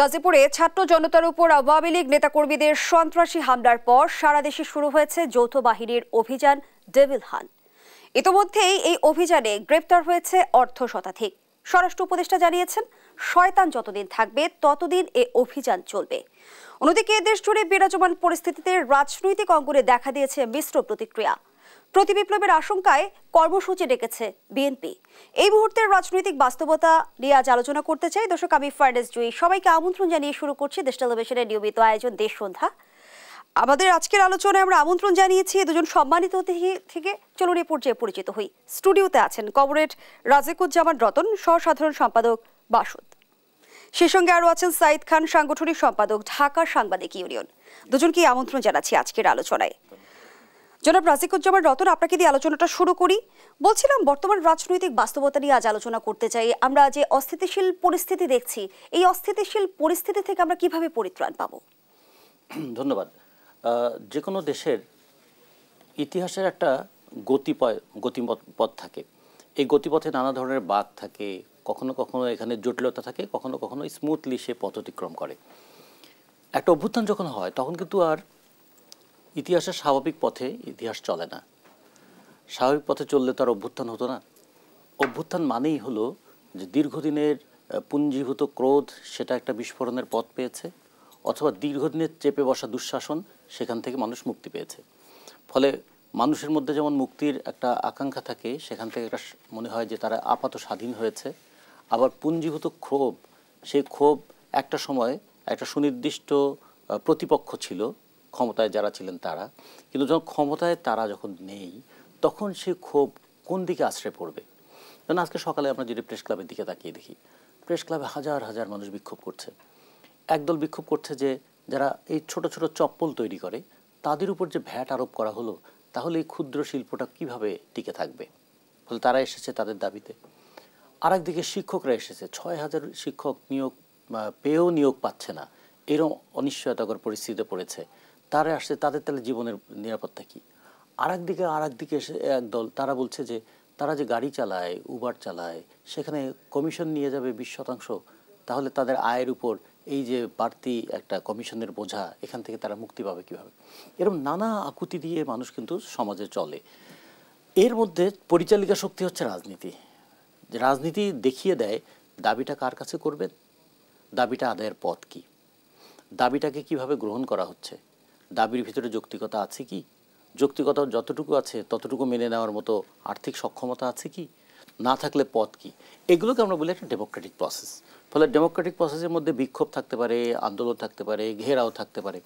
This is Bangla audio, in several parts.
গাজীপুরে ছাত্র জনতার উপর আওয়ামী লীগ নেতাকর্মীদের সন্ত্রাসী হামলার পর সারা দেশে শুরু হয়েছে যৌথ বাহিনীর অভিযান ডেভিল হান্ট। ইতোমধ্যেই এই অভিযানে গ্রেপ্তার হয়েছে অর্ধ শতাধিক। স্বরাষ্ট্র উপদেষ্টা জানিয়েছেন, শয়তান যতদিন থাকবে ততদিন এ অভিযান চলবে। অন্যদিকে দেশ জুড়ে বিরাজমান পরিস্থিতিতে রাজনৈতিক অঙ্গনে দেখা দিয়েছে মিশ্র প্রতিক্রিয়া। প্রতিবিপ্লবের আশঙ্কায় কর্মসূচি ডেকেছে বিএনপি। এই মুহূর্তের রাজনৈতিক বাস্তবতা নিয়ে আজ আলোচনা করতে চাই। দর্শক, আমি ফারদেস জুই সবাইকে আমন্ত্রণ জানিয়ে শুরু করছি দেশ টেলিভিশনের নিয়মিত আয়োজন দেশ সন্ধ্যা। আমাদের আজকের আলোচনায় আমরা আমন্ত্রণ জানিয়েছি দুজন সম্মানিত অতিথি থেকে। চলুন এ পর্যায়ে পরিচিত হই। স্টুডিওতে আছেন কমরেড রাজিকুজ্জামান রতন, সহসাধারণ সম্পাদক বাসদ। সে সঙ্গে আরও আছেন সাইদ খান, সাংগঠনিক সম্পাদক ঢাকা সাংবাদিক ইউনিয়ন। দুজনকে আমন্ত্রণ জানাচ্ছি আজকের আলোচনায়। জনাব রাজিকুজ্জামান রতন, আপনাকে দিয়ে আলোচনাটা শুরু করি। বলছিলাম, বর্তমান রাজনৈতিক বাস্তবতা নিয়ে আজ আলোচনা করতে চাই। আমরা যে অস্থিতিশীল পরিস্থিতি দেখছি, এই অস্থিতিশীল পরিস্থিতি থেকে আমরা কিভাবে পরিত্রাণ পাবো? ধন্যবাদ। যে কোনো দেশের ইতিহাসের একটা গতিপথ থাকে। এই গতিপথে নানা ধরনের বাঁক থাকে, কখনো কখনো এখানে জটিলতা থাকে, কখনো কখনো স্মুথলি সে পথ অতিক্রম করে। একটা অভ্যুত্থান যখন হয় তখন কিন্তু আর ইতিহাসের স্বাভাবিক পথে ইতিহাস চলে না। স্বাভাবিক পথে চললে তো আর অভ্যুত্থান হতো না। অভ্যুত্থান মানেই হলো যে দীর্ঘদিনের পুঞ্জীভূত ক্রোধ সেটা একটা বিস্ফোরণের পথ পেয়েছে, অথবা দীর্ঘদিনের চেপে বসা দুঃশাসন সেখান থেকে মানুষ মুক্তি পেয়েছে। ফলে মানুষের মধ্যে যেমন মুক্তির একটা আকাঙ্ক্ষা থাকে, সেখান থেকে একটা মনে হয় যে তারা আপাত স্বাধীন হয়েছে। আবার পুঞ্জীভূত ক্ষোভ, সেই ক্ষোভ একটা সময় একটা সুনির্দিষ্ট প্রতিপক্ষ ছিল, ক্ষমতায় যারা ছিলেন তারা, কিন্তু যখন ক্ষমতায় তারা যখন নেই তখন সে ক্ষোভ কোন দিকে আশ্রয় পড়বে। কারণ আজকে সকালে আমরা যদি প্রেস ক্লাবের দিকে তাকিয়ে দেখি, প্রেস ক্লাবে হাজার হাজার মানুষ বিক্ষোভ করছে। একদল বিক্ষোভ করছে যে যারা এই ছোট ছোট চপ্পল তৈরি করে তাদের উপর যে ভ্যাট আরোপ করা হলো, তাহলে এই ক্ষুদ্র শিল্পটা কিভাবে টিকে থাকবে। ফলে তারা এসেছে তাদের দাবিতে। আর একদিকে শিক্ষকরা এসেছে, ৬,০০০ শিক্ষক নিয়োগ পেয়েও নিয়োগ পাচ্ছে না, এরকম অনিশ্চয়তাকর পরিস্থিতিতে পড়েছে। তারা আসছে, তাদের তাহলে জীবনের নিরাপত্তা কী? আর একদিকে এসে একদল তারা বলছে যে তারা যে গাড়ি চালায়, উবার চালায়, সেখানে কমিশন নিয়ে যাবে ২০%, তাহলে তাদের আয়ের উপর এই যে বাড়তি একটা কমিশনের বোঝা, এখান থেকে তারা মুক্তি পাবে কীভাবে। এরকম নানা আকুতি দিয়ে মানুষ কিন্তু সমাজে চলে। এর মধ্যে পরিচালিকা শক্তি হচ্ছে রাজনীতি। রাজনীতি দেখিয়ে দেয় দাবিটা কার কাছে করবেন, দাবিটা আদায়ের পথ কী, দাবিটাকে কিভাবে গ্রহণ করা হচ্ছে, দাবির ভিতরে যৌক্তিকতা আছে কি, যৌক্তিকতা যতটুকু আছে ততটুকু মেনে নেওয়ার মতো আর্থিক সক্ষমতা আছে কি, না থাকলে পথ কি। এগুলোকে আমরা বলি একটা ডেমোক্রেটিক প্রসেস। ফলে ডেমোক্রেটিক প্রসেসের মধ্যে বিক্ষোভ থাকতে পারে, আন্দোলন থাকতে পারে, ঘেরাও থাকতে পারে,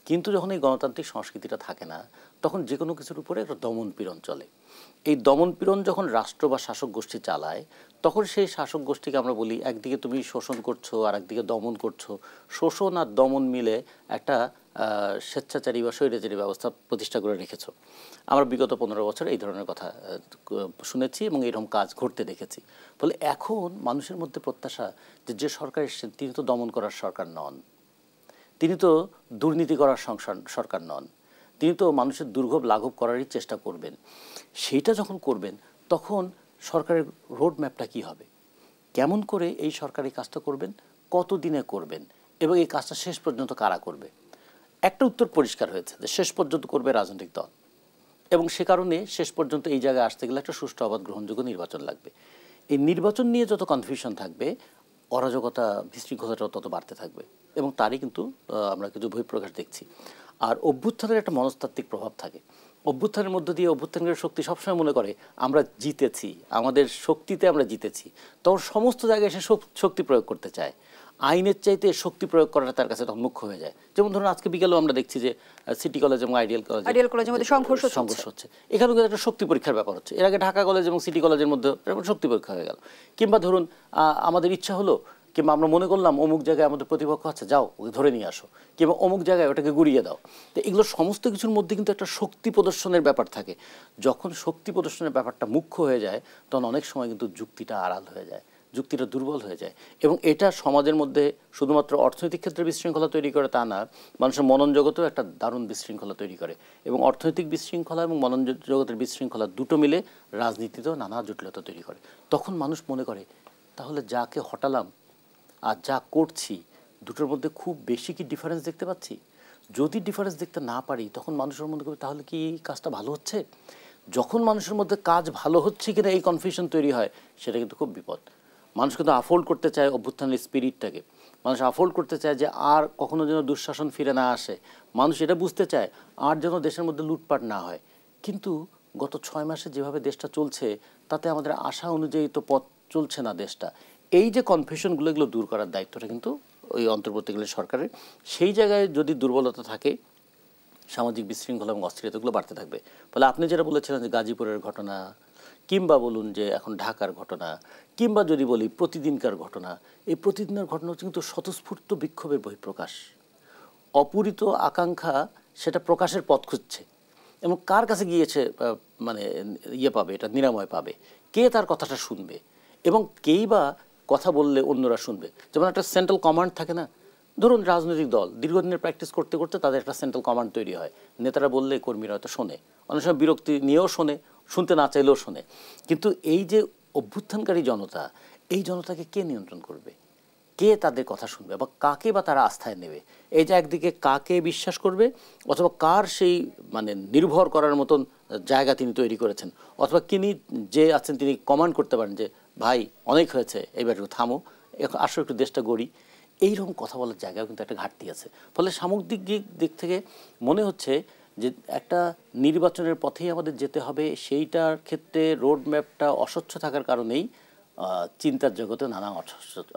কিন্তু যখন এই গণতান্ত্রিক সংস্কৃতিটা থাকে না, তখন যে কোনো কিছুর উপরে একটা দমন পীড়ন চলে। এই দমন পীড়ন যখন রাষ্ট্র বা শাসক গোষ্ঠী চালায়, তখন সেই শাসক গোষ্ঠীকে আমরা বলি একদিকে তুমি শোষণ করছো আর একদিকে দমন করছো। শোষণ আর দমন মিলে একটা স্বেচ্ছাচারী বা স্বৈরাচারী ব্যবস্থা প্রতিষ্ঠা করে রেখেছ। আমরা বিগত 15 বছর এই ধরনের কথা শুনেছি এবং এরকম কাজ ঘটতে দেখেছি। ফলে এখন মানুষের মধ্যে প্রত্যাশা যে সরকার এসেছেন তিনি তো দমন করার সরকার নন, তিনি তো দুর্নীতি করার সরকার নন, তিনি তো মানুষের দুর্ভোগ লাঘব করারই চেষ্টা করবেন। সেইটা যখন করবেন তখন সরকারের রোড ম্যাপটা কী হবে, কেমন করে এই সরকারি কাজটা করবেন, কত দিনে করবেন এবং এই কাজটা শেষ পর্যন্ত কারা করবে। একটা উত্তর পরিষ্কার হয়েছে যে শেষ পর্যন্ত করবে রাজনৈতিক দল, এবং সে কারণে শেষ পর্যন্ত এই জায়গায় আসতে গেলে একটা সুষ্ঠু অবাধ গ্রহণযোগ্য নির্বাচন লাগবে। এই নির্বাচন নিয়ে যত কনফিউশন থাকবে, অরাজকতা বিশৃঙ্খলাটাও তত বাড়তে থাকবে, এবং তারই কিন্তু আমরা কিছু বহিঃপ্রকাশ দেখছি। আর অভ্যুত্থানের একটা মনস্তাত্ত্বিক প্রভাব থাকে। অভ্যুত্থানের মধ্য দিয়ে অভ্যুত্থানের শক্তি সবসময় মনে করে আমরা জিতেছি, আমাদের শক্তিতে আমরা জিতেছি, তখন সমস্ত জায়গায় এসে শক্তি প্রয়োগ করতে চায়। আইনের চাইতে শক্তি প্রয়োগ করাটা তার কাছে তখন মুখ্য হয়ে যায়। যেমন ধরুন আজকে বিকেলেও আমরা দেখছি যে সিটি কলেজ এবং আইডিয়াল কলেজের মধ্যে সংঘর্ষ হচ্ছে। এখানেও কিন্তু একটা শক্তি পরীক্ষার ব্যাপার হচ্ছে। এর আগে ঢাকা কলেজ এবং সিটি কলেজের মধ্যে শক্তি পরীক্ষা হয়ে গেল। কিংবা ধরুন আমাদের ইচ্ছা হলো, কিংবা আমরা মনে করলাম অমুক জায়গায় আমাদের প্রতিপক্ষ আছে, যাও ওকে ধরে নিয়ে আসো, কিংবা অমুক জায়গায় ওটাকে গুড়িয়ে দাও। তো এগুলো সমস্ত কিছুর মধ্যে কিন্তু একটা শক্তি প্রদর্শনের ব্যাপার থাকে। যখন শক্তি প্রদর্শনের ব্যাপারটা মুখ্য হয়ে যায়, তখন অনেক সময় কিন্তু যুক্তিটা আড়াল হয়ে যায়, যুক্তিটা দুর্বল হয়ে যায়, এবং এটা সমাজের মধ্যে শুধুমাত্র অর্থনৈতিক ক্ষেত্রে বিশৃঙ্খলা তৈরি করে তা না, মানুষের মনন জগতেও একটা দারুণ বিশৃঙ্খলা তৈরি করে। এবং অর্থনৈতিক বিশৃঙ্খলা এবং মনন জগতের বিশৃঙ্খলা দুটো মিলে রাজনীতিতেও নানা জটিলতা তৈরি করে। তখন মানুষ মনে করে তাহলে যাকে হটালাম আর যা করছি দুটোর মধ্যে খুব বেশি কি ডিফারেন্স দেখতে পাচ্ছি? যদি ডিফারেন্স দেখতে না পারি তখন মানুষের মধ্যে করবে তাহলে কি কাজটা ভালো হচ্ছে? যখন মানুষের মধ্যে কাজ ভালো হচ্ছে কিনা এই কনফিউশন তৈরি হয়, সেটা কিন্তু খুব বিপদ। মানুষ কিন্তু আফোল্ড করতে চায় অভ্যুত্থানের স্পিরিটটাকে, মানুষ আফোল্ড করতে চায় যে আর কখনো যেন দুঃশাসন ফিরে না আসে, মানুষ এটা বুঝতে চায় আর যেন দেশের মধ্যে লুটপাট না হয়। কিন্তু গত 6 মাসে যেভাবে দেশটা চলছে তাতে আমাদের আশা অনুযায়ী তো পথ চলছে না দেশটা। এই যে কনফিউশনগুলো, এগুলো দূর করার দায়িত্বটা কিন্তু ওই অন্তর্বর্তীকালীন সরকারের। সেই জায়গায় যদি দুর্বলতা থাকে, সামাজিক বিশৃঙ্খলা এবং অস্থিরতাগুলো বাড়তে থাকবে। ফলে আপনি যেটা বলেছিলেন যে গাজীপুরের ঘটনা, কিংবা বলুন যে এখন ঢাকার ঘটনা, কিংবা যদি বলি প্রতিদিনকার ঘটনা, এই প্রতিদিনের ঘটনা হচ্ছে কিন্তু স্বতঃস্ফূর্ত বিক্ষোভের বহিঃপ্রকাশ। অপূরিত আকাঙ্ক্ষা সেটা প্রকাশের পথ খুঁজছে, এবং কার কাছে গিয়েছে মানে পাবে, এটা নিরাময় পাবে, কে তার কথাটা শুনবে, এবং কেই বা কথা বললে অন্যরা শুনবে। যেমন একটা সেন্ট্রাল কমান্ড থাকে না, ধরুন রাজনৈতিক দল দীর্ঘদিনের প্র্যাকটিস করতে করতে তাদের একটা সেন্ট্রাল কমান্ড তৈরি হয়, নেতারা বললে কর্মীরা হয়তো শোনে, অনেক সময় বিরক্তি নিয়েও শোনে, শুনতে না চাইলেও শোনে। কিন্তু এই যে অভ্যুত্থানকারী জনতা, এই জনতাকে কে নিয়ন্ত্রণ করবে, কে তাদের কথা শুনবে, বা কাকে বা তারা আস্থায় নেবে? এই যে একদিকে কাকে বিশ্বাস করবে, অথবা কার সেই মানে নির্ভর করার মতন জায়গা তিনি তৈরি করেছেন, অথবা তিনি যে আছেন তিনি কমান্ড করতে পারেন যে ভাই অনেক হয়েছে, এইবার একটু থামো, আসো একটু দেশটা গড়ি। এইরকম কথা বলার জায়গাও কিন্তু একটা ঘাটতি আছে। ফলে সামগ্রিক দিক থেকে মনে হচ্ছে যে একটা নির্বাচনের পথেই আমাদের যেতে হবে, সেইটার ক্ষেত্রে রোড ম্যাপটা অস্বচ্ছ থাকার কারণেই চিন্তার জগতে নানা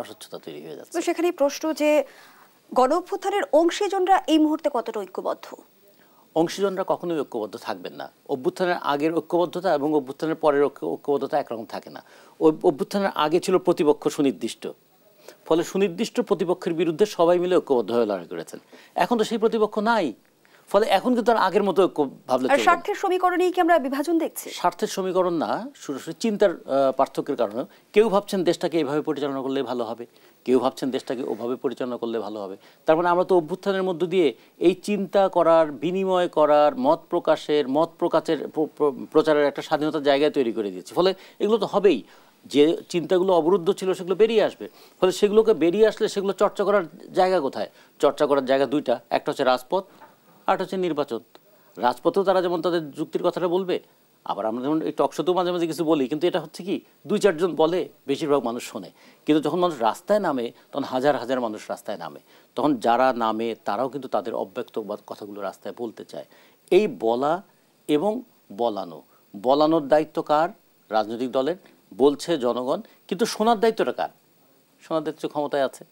অস্বচ্ছতা তৈরি হয়ে যাচ্ছে। তো সেখানে প্রশ্ন যে গণঅভ্যুত্থানের অংশীজনরা এই মুহূর্তে কতটা ঐক্যবদ্ধ? অংশীজনরা কখনোই ঐক্যবদ্ধ থাকবেন না। অভ্যুত্থানের আগের ঐক্যবদ্ধতা এবং অভ্যুত্থানের পরের ঐক্যবদ্ধতা একরকম থাকে না। অভ্যুত্থানের আগে ছিল প্রতিপক্ষ সুনির্দিষ্ট, ফলে সুনির্দিষ্ট প্রতিপক্ষের বিরুদ্ধে সবাই মিলে ঐক্যবদ্ধ হয়ে লড়াই করেছেন। এখন তো সেই প্রতিপক্ষ নাই, ফলে এখন কিন্তু আর আগের মতো ঐক্য ভাবলে চলবে না। স্বার্থের সমীকরণেই কি আমরা বিভাজন দেখছি? স্বার্থের সমীকরণ না, সরাসরি চিন্তার পার্থক্যের কারণে কেউ ভাবছেন দেশটাকে এভাবে পরিচালনা করলে ভালো হবে, কেউ ভাবছেন দেশটাকে ওভাবে পরিচালনা করলে ভালো হবে। তার মানে আমরা তো অভ্যুত্থানের মধ্য দিয়ে এই চিন্তা করার, বিনিময় করার, মত প্রকাশের প্রচারের একটা স্বাধীনতার জায়গায় তৈরি করে দিয়েছি। ফলে এগুলো তো হবেই, যে চিন্তাগুলো অবরুদ্ধ ছিল সেগুলো বেরিয়ে আসবে। ফলে সেগুলোকে বেরিয়ে আসলে সেগুলো চর্চা করার জায়গা কোথায়? চর্চা করার জায়গা দুইটা, একটা হচ্ছে রাজপথ, আর হচ্ছে নির্বাচন। রাজপথেও তারা যেমন তাদের যুক্তির কথাটা বলবে, আবার আমরা যেমন এই টকশোতেও মাঝে মাঝে কিছু বলি, কিন্তু এটা হচ্ছে কি 2-4 জন বলে, বেশিরভাগ মানুষ শোনে। কিন্তু যখন মানুষ রাস্তায় নামে তখন হাজার হাজার মানুষ রাস্তায় নামে, তখন যারা নামে তারাও কিন্তু তাদের অব্যক্ত কথাগুলো রাস্তায় বলতে চায়। এই বলা এবং বলানোর দায়িত্ব কার? রাজনৈতিক দলের। বলছে জনগণ, কিন্তু শোনার দায়িত্বটা কার? শোনার দায়িত্ব ক্ষমতায় আছে।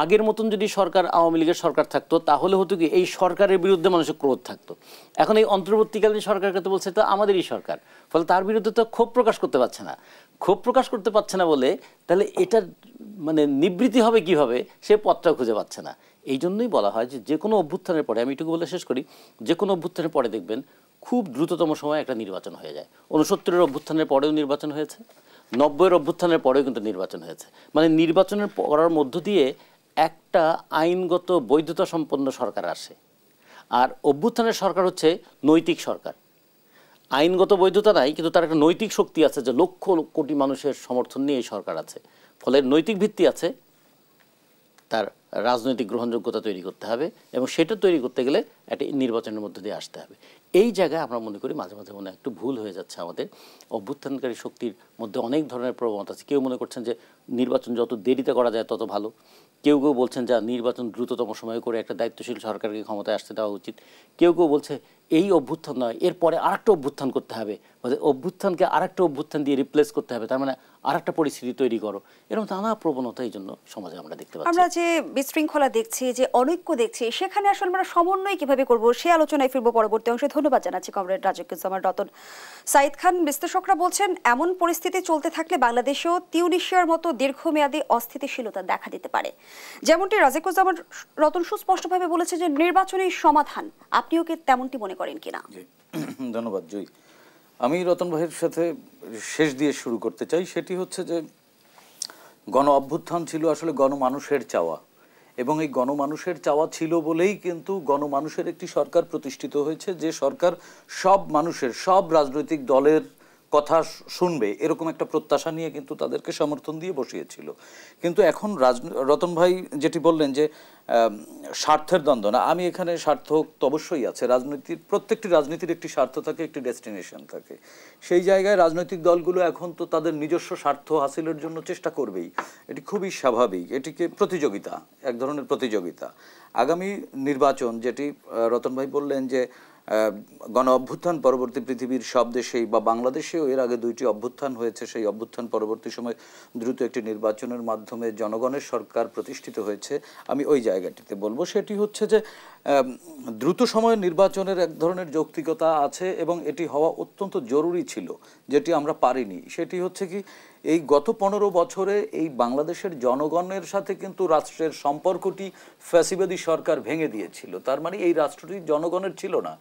আগের মতন যদি সরকার, আওয়ামী লীগের সরকার থাকতো, তাহলে হতো কি এই সরকারের বিরুদ্ধে মানুষের ক্রোধ থাকতো। এখন এই অন্তর্বর্তীকালীন সরকারকে তো বলছে তো আমাদেরই সরকার, ফলে তার বিরুদ্ধে তো ক্ষোভ প্রকাশ করতে পারছে না। ক্ষোভ প্রকাশ করতে পারছে না বলে তাহলে এটার মানে নিবৃত্তি হবে কিভাবে, সে পথটাও খুঁজে পাচ্ছে না। এই জন্যই বলা হয় যে কোনো অভ্যুত্থানের পরে, আমি এটুকু বলে শেষ করি, যে কোনো অভ্যুত্থানের পরে দেখবেন খুব দ্রুততম সময়ে একটা নির্বাচন হয়ে যায়। 69-এর অভ্যুত্থানের পরেও নির্বাচন হয়েছে, 90-এর অভ্যুত্থানের পরেও কিন্তু নির্বাচন হয়েছে। মানে নির্বাচনের করার মধ্য দিয়ে একটা আইনগত বৈধতা সম্পন্ন সরকার আসে। আর অভ্যুত্থানের সরকার হচ্ছে নৈতিক সরকার। আইনগত বৈধতা নাই, কিন্তু তার একটা নৈতিক শক্তি আছে, যে লক্ষ কোটি মানুষের সমর্থন নিয়ে এই সরকার আছে। ফলে নৈতিক ভিত্তি আছে, তার রাজনৈতিক গ্রহণযোগ্যতা তৈরি করতে হবে, এবং সেটা তৈরি করতে গেলে একটা নির্বাচনের মধ্যে দিয়ে আসতে হবে। এই জায়গায় আমরা মনে করি মাঝে মাঝে মনে একটু ভুল হয়ে যাচ্ছে আমাদের। অভ্যুত্থানকারী শক্তির মধ্যে অনেক ধরনের প্রবণতা আছে। কেউ মনে করছেন যে নির্বাচন যত দেরিতে করা যায় তত ভালো, কেউ কেউ বলছেন যে নির্বাচন দ্রুততম সময়ে করে একটা দায়িত্বশীল সরকারকে ক্ষমতায় আসতে দেওয়া উচিত, কেউ কেউ বলছে এই অভ্যুত্থান নয়, এরপরে আরেকটা অভ্যুত্থান করতে হবে, মানে অভ্যুত্থানকে আরেকটা অভ্যুত্থান দিয়ে রিপ্লেস করতে হবে, তার মানে আরেকটা পরিস্থিতি তৈরি করো। এরকম নানা প্রবণতা এই জন্য সমাজে আমরা দেখতে পাচ্ছি। আমরা যে বিশৃঙ্খলা দেখছি, যে অনৈক্য দেখছি, সেখানে আসলে আমরা সমন্বয় কিভাবে করব, সে আলোচনায় ফিরবো পরবর্তী অংশে। ধন্যবাদ জানাচ্ছি কমরেড রাজুজ্জামান রতন। সাইদ খান, বিশ্লেষকরা বলছেন এমন পরিস্থিতি চলতে থাকলে বাংলাদেশেও তিউনিশিয়ার মতো দীর্ঘমেয়াদী অস্থিতিশীলতা দেখা দিতে পারে। যেমনটি রাজুজ্জামান রতন সুস্পষ্টভাবে বলেছে যে নির্বাচনের সমাধান, আপনিও কি তেমনটি মনে করেন কিনা? ধন্যবাদ জয়ী। আমি রতন ভাইয়ের সাথে শেষ দিয়ে শুরু করতে চাই। সেটি হচ্ছে যে গণ অভ্যুত্থান ছিল আসলে গণমানুষের চাওয়া, এবং এই গণমানুষের চাওয়া ছিল বলেই কিন্তু গণমানুষের একটি সরকার প্রতিষ্ঠিত হয়েছে, যে সরকার সব মানুষের, সব রাজনৈতিক দলের কথা শুনবে এরকম একটা প্রত্যাশা নিয়ে কিন্তু তাদেরকে সমর্থন দিয়ে বসিয়েছিল। কিন্তু এখন রতন ভাই যেটি বললেন যে স্বার্থের দ্বন্দ্ব না, আমি এখানে স্বার্থ তো অবশ্যই আছে, প্রত্যেকটি রাজনীতির একটি স্বার্থ থাকে, একটি ডেস্টিনেশন থাকে। সেই জায়গায় রাজনৈতিক দলগুলো এখন তো তাদের নিজস্ব স্বার্থ হাসিলের জন্য চেষ্টা করবেই, এটি খুবই স্বাভাবিক, এটিকে প্রতিযোগিতা, এক ধরনের প্রতিযোগিতা। আগামী নির্বাচন যেটি রতন ভাই বললেন যে গণ অভ্যুত্থান পরবর্তী পৃথিবীর সব দেশেই বা বাংলাদেশেও এর আগে 2টি অভ্যুত্থান হয়েছে, সেই অভ্যুত্থান পরবর্তী সময় দ্রুত একটি নির্বাচনের মাধ্যমে জনগণের সরকার প্রতিষ্ঠিত হয়েছে। আমি ওই জায়গাটিতে বলবো সেটি হচ্ছে যে দ্রুত সময়ের নির্বাচনের এক ধরনের যৌক্তিকতা আছে এবং এটি হওয়া অত্যন্ত জরুরি ছিল, যেটি আমরা পারিনি। সেটি হচ্ছে কি, এই গত 15 বছরে এই বাংলাদেশের জনগণের সাথে কিন্তু রাষ্ট্রের সম্পর্কটি ফ্যাসিবাদী সরকার ভেঙে দিয়েছিল। তার মানে এই রাষ্ট্রটি জনগণের ছিল না।